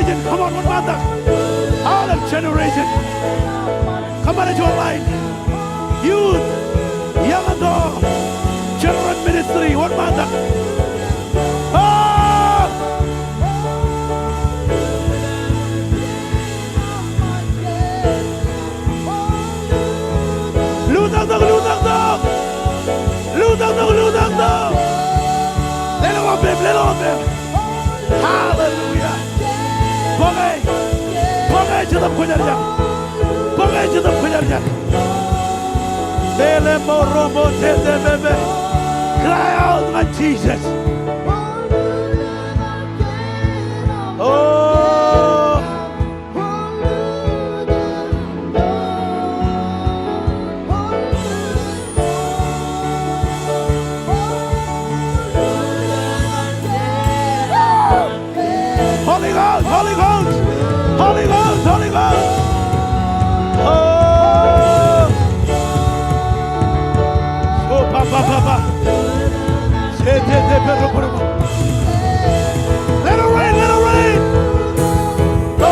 generation. Come on, one mother. All of generation. Come on into your line. Youth, young adult, children ministry, one mother. Oh! Lutang dong. Let on them. Hallelujah. Pogay jadam kujarja. Dele morobo tete bebe. Cry out, my Jesus. Oh. Holy Ghost. Oh. Oh, papa. Let it rain. Oh.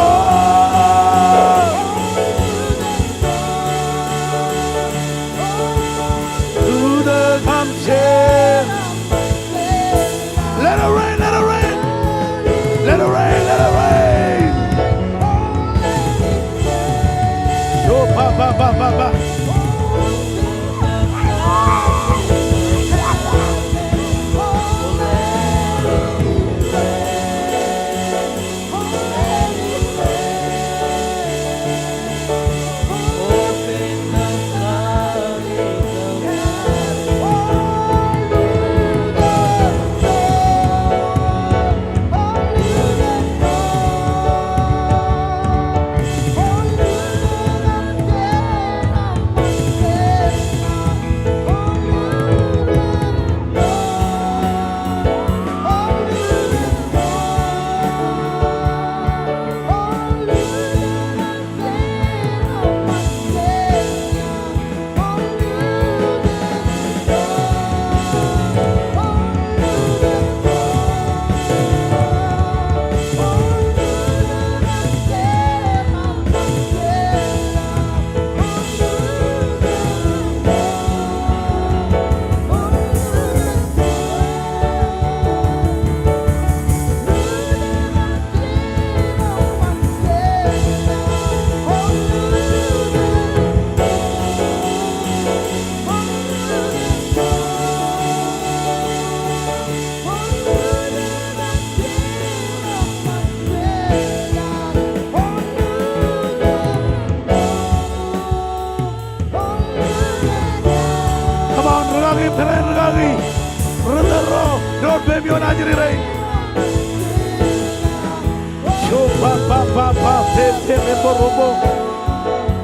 To the mountain. Let it rain. Ba.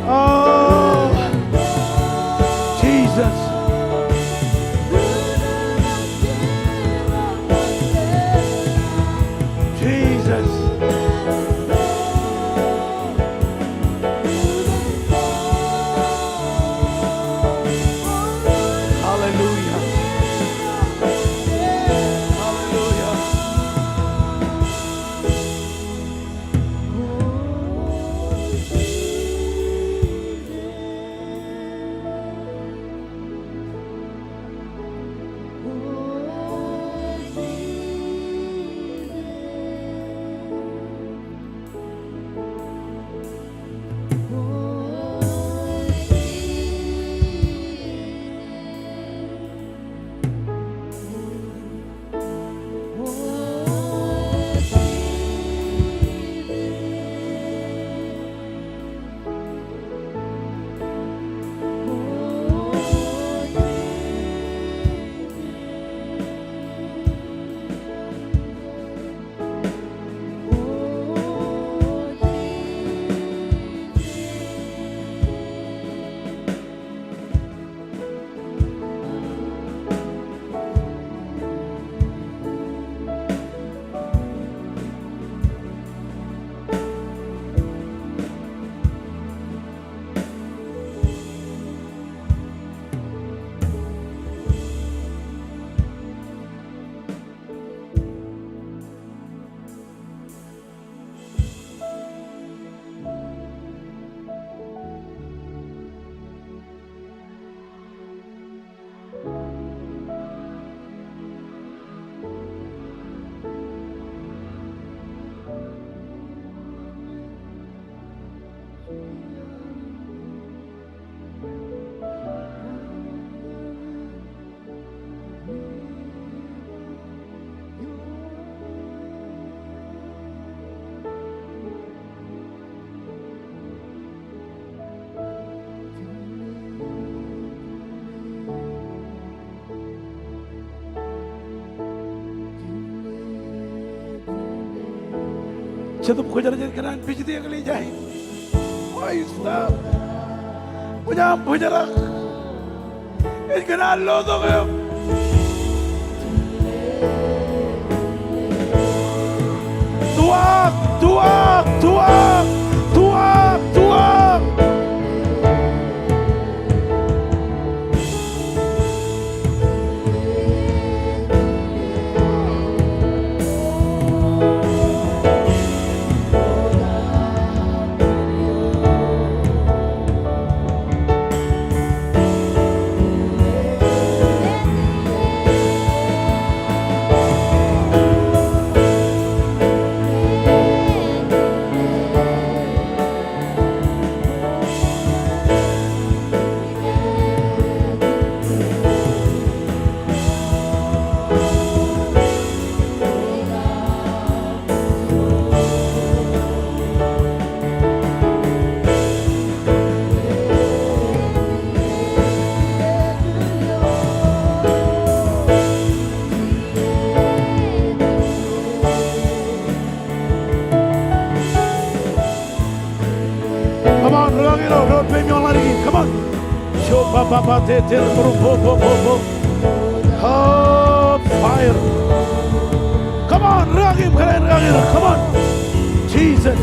Oh, Jesus. Hallelujah. Chetup ko jara jara kanan pijit ya kali jai. Why stop? Punya jara. Ich kanan lo to kayo. Tuak, tuak, tuak, tuak, tuak. Come on, don't pay me on lagi. Come on. Show papa te po. Oh, fire. Come on, ragim, kalian ragim. Come on. Jesus.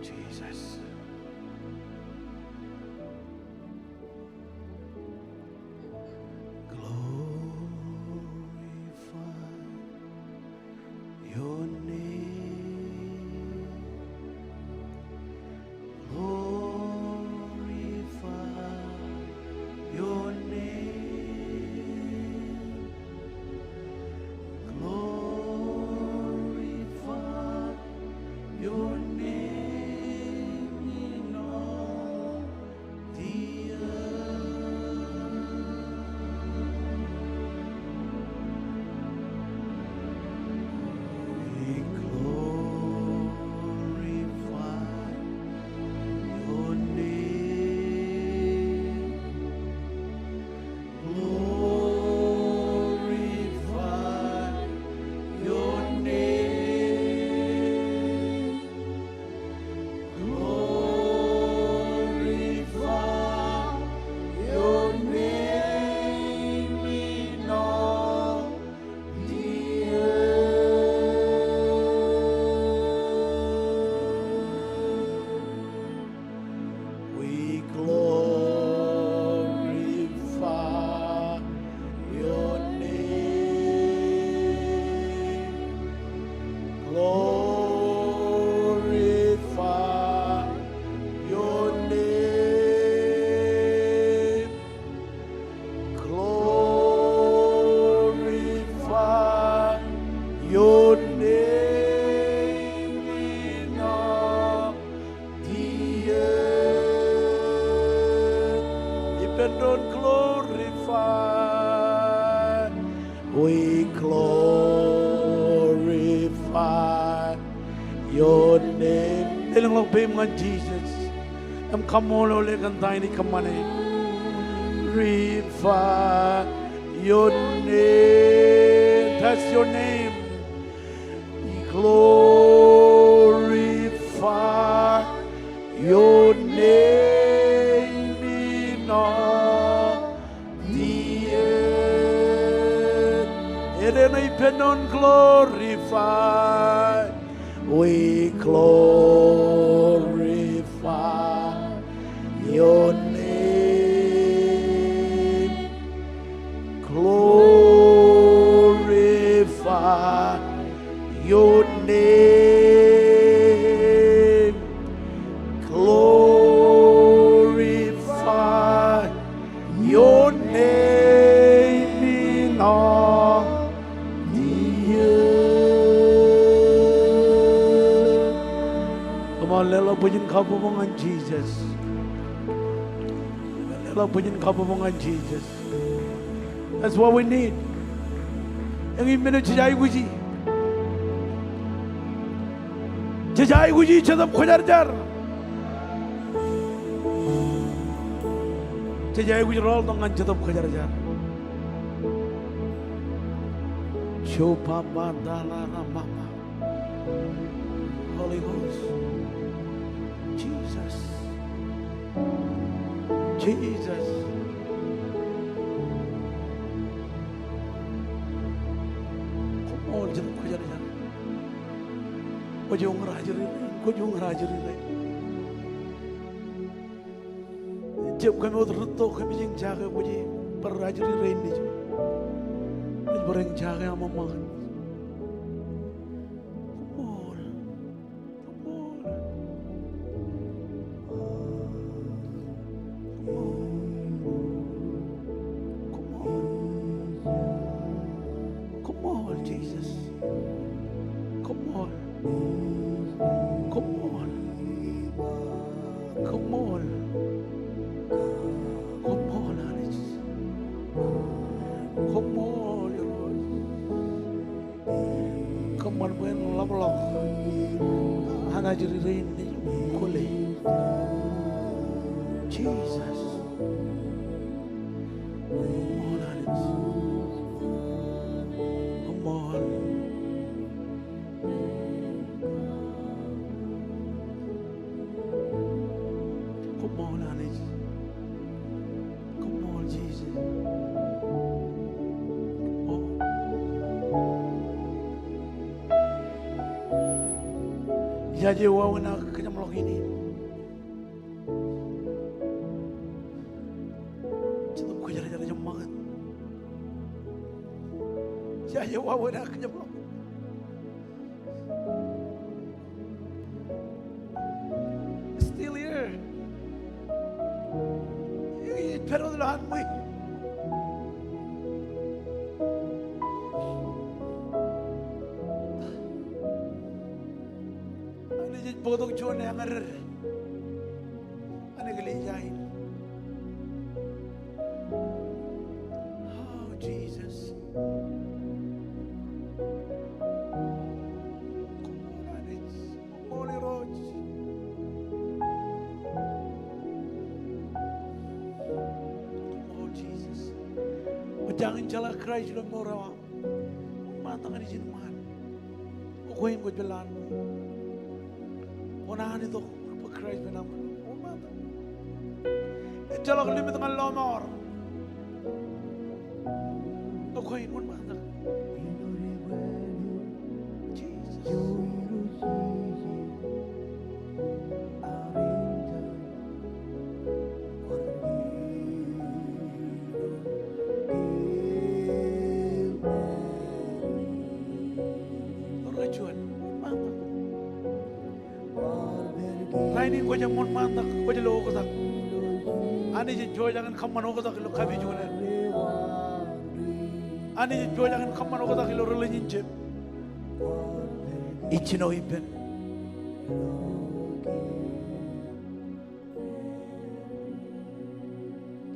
Jesus. Glorify your name. Glorify your name. Glorify glorify your name, glorify your name in all the earth. Dependent glorify, we glorify your name. Ilang lang ba yung Jesus? Am komol ulit ang tayo ni kamane. Glorify your name. That's your name. Glorify your name in all the earth. Erenay penon glorify. We glorify your name. Glorify your name. Glorify your name in all the earth. Come on, let us pujiin kabumungan Jesus. Let us pujiin kabumungan Jesus. That's what we need. Yang imenu jajai guji. Jajai guji chadam khojar-jar. Jajai guji rol tongan chadam khojar-jar. Chopa mandala mama. Holy Ghost. Jesus. Jesus. All jadam khojar-jar. Kujung rajari lai. Jab kami udrutto kami jeng jaga kuji per rajari lai ni jo. Kuji bereng jaga ama makan. Come on, Jesus. Come on. Come on. Come on. Come on, Alice. Come on, Lord. Come on, when love long. Hana jiri rain ni kule. Jesus. Come on, Alice. Come on. Come on, Alice. Come on, Jesus. Come on. Jadi wawan nak kenyamlok ini. Cepat ku jalan-jalan semangat. Jadi wawan nak kenyamlok. Still here. Pero de lahat mo. Ano dyan bodong John yang arar. Ano galijahin. Oh, Jesus. Come on, it's Holy Roads. Jesus. Jangan jalan Christ dalam orang. Matang di sini man. Ukuin ko jalan mo. Unahan ito kapag Christ benaman. Matang. Jalan limit ng lomor. Ukuin mo matang. Jesus. ini ko jamon manda ko jelo ko tak. Ani je joy jangan kamano ko tak lo kabi jule. Ani je joy jangan kamano ko tak lo relenjin. Ichino iben.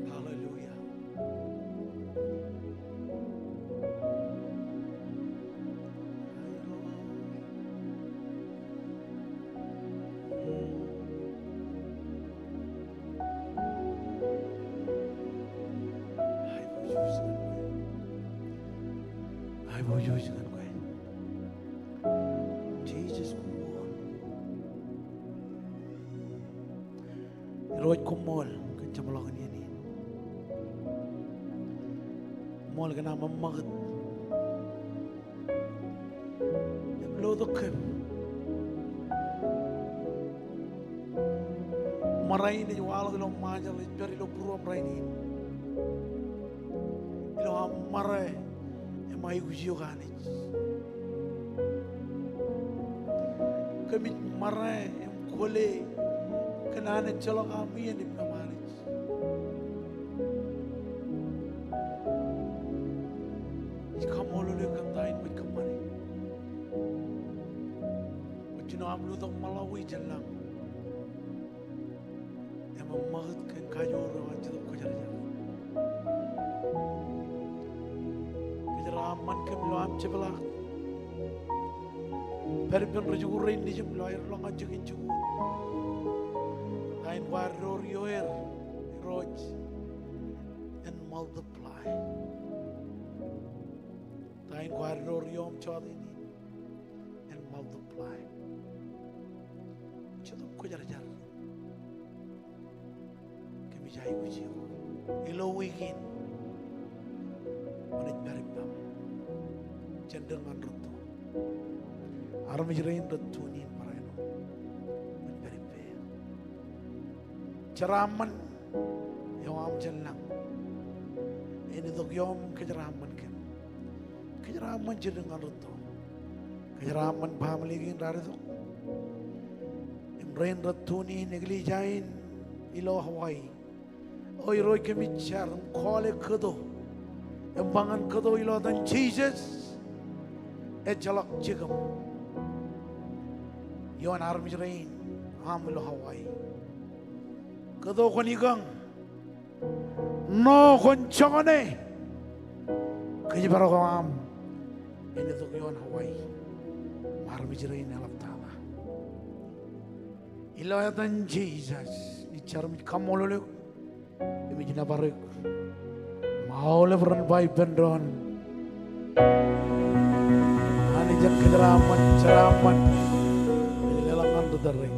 Hallelujah. I will use it. Jesus Roy komol kencam lawan ini. Mol kena memagat. Blow the cup. Marai ni jual kalau majal dari lo puru marai ni. Ilo ham marai emai gujio kani. Kami marai em kole kenane calo kami yang dipamari. Kamu lalu kantain buat kemana? Macam am lu tak malawi jalan. Emang mahat kan kayu orang aja tak kajar jalan. Kejeraman kami lu am cebelah. Perben rajurin di jumlah air lang aja kincu. Kain warrior yoer roj and multiply. Kain warrior yom chod ini and multiply. Cukup kujar jar. Kami jai kuci. Ilo weekend. Manit beribam. Cenderungan rutu. Armijrain rutu ni paraino. Ceraman yang am jenang ini dok yom keceraman kan keceraman jenengan ruto keceraman paham lagi dari tu imrain ruto ni negli jain ilo Hawaii oi roi kemicar kole kedo embangan kedo ilo dan Jesus jalak jigam yon armijrain am ilo Hawaii Kado konigang no konchone kaji baro kam ini tu kion Hawaii mar bijirain alap tala ilayatan Jesus bicara mit kamolole imi jina barek maule beran bai bendron ani jak keraman ceraman ini lelangan tu tereng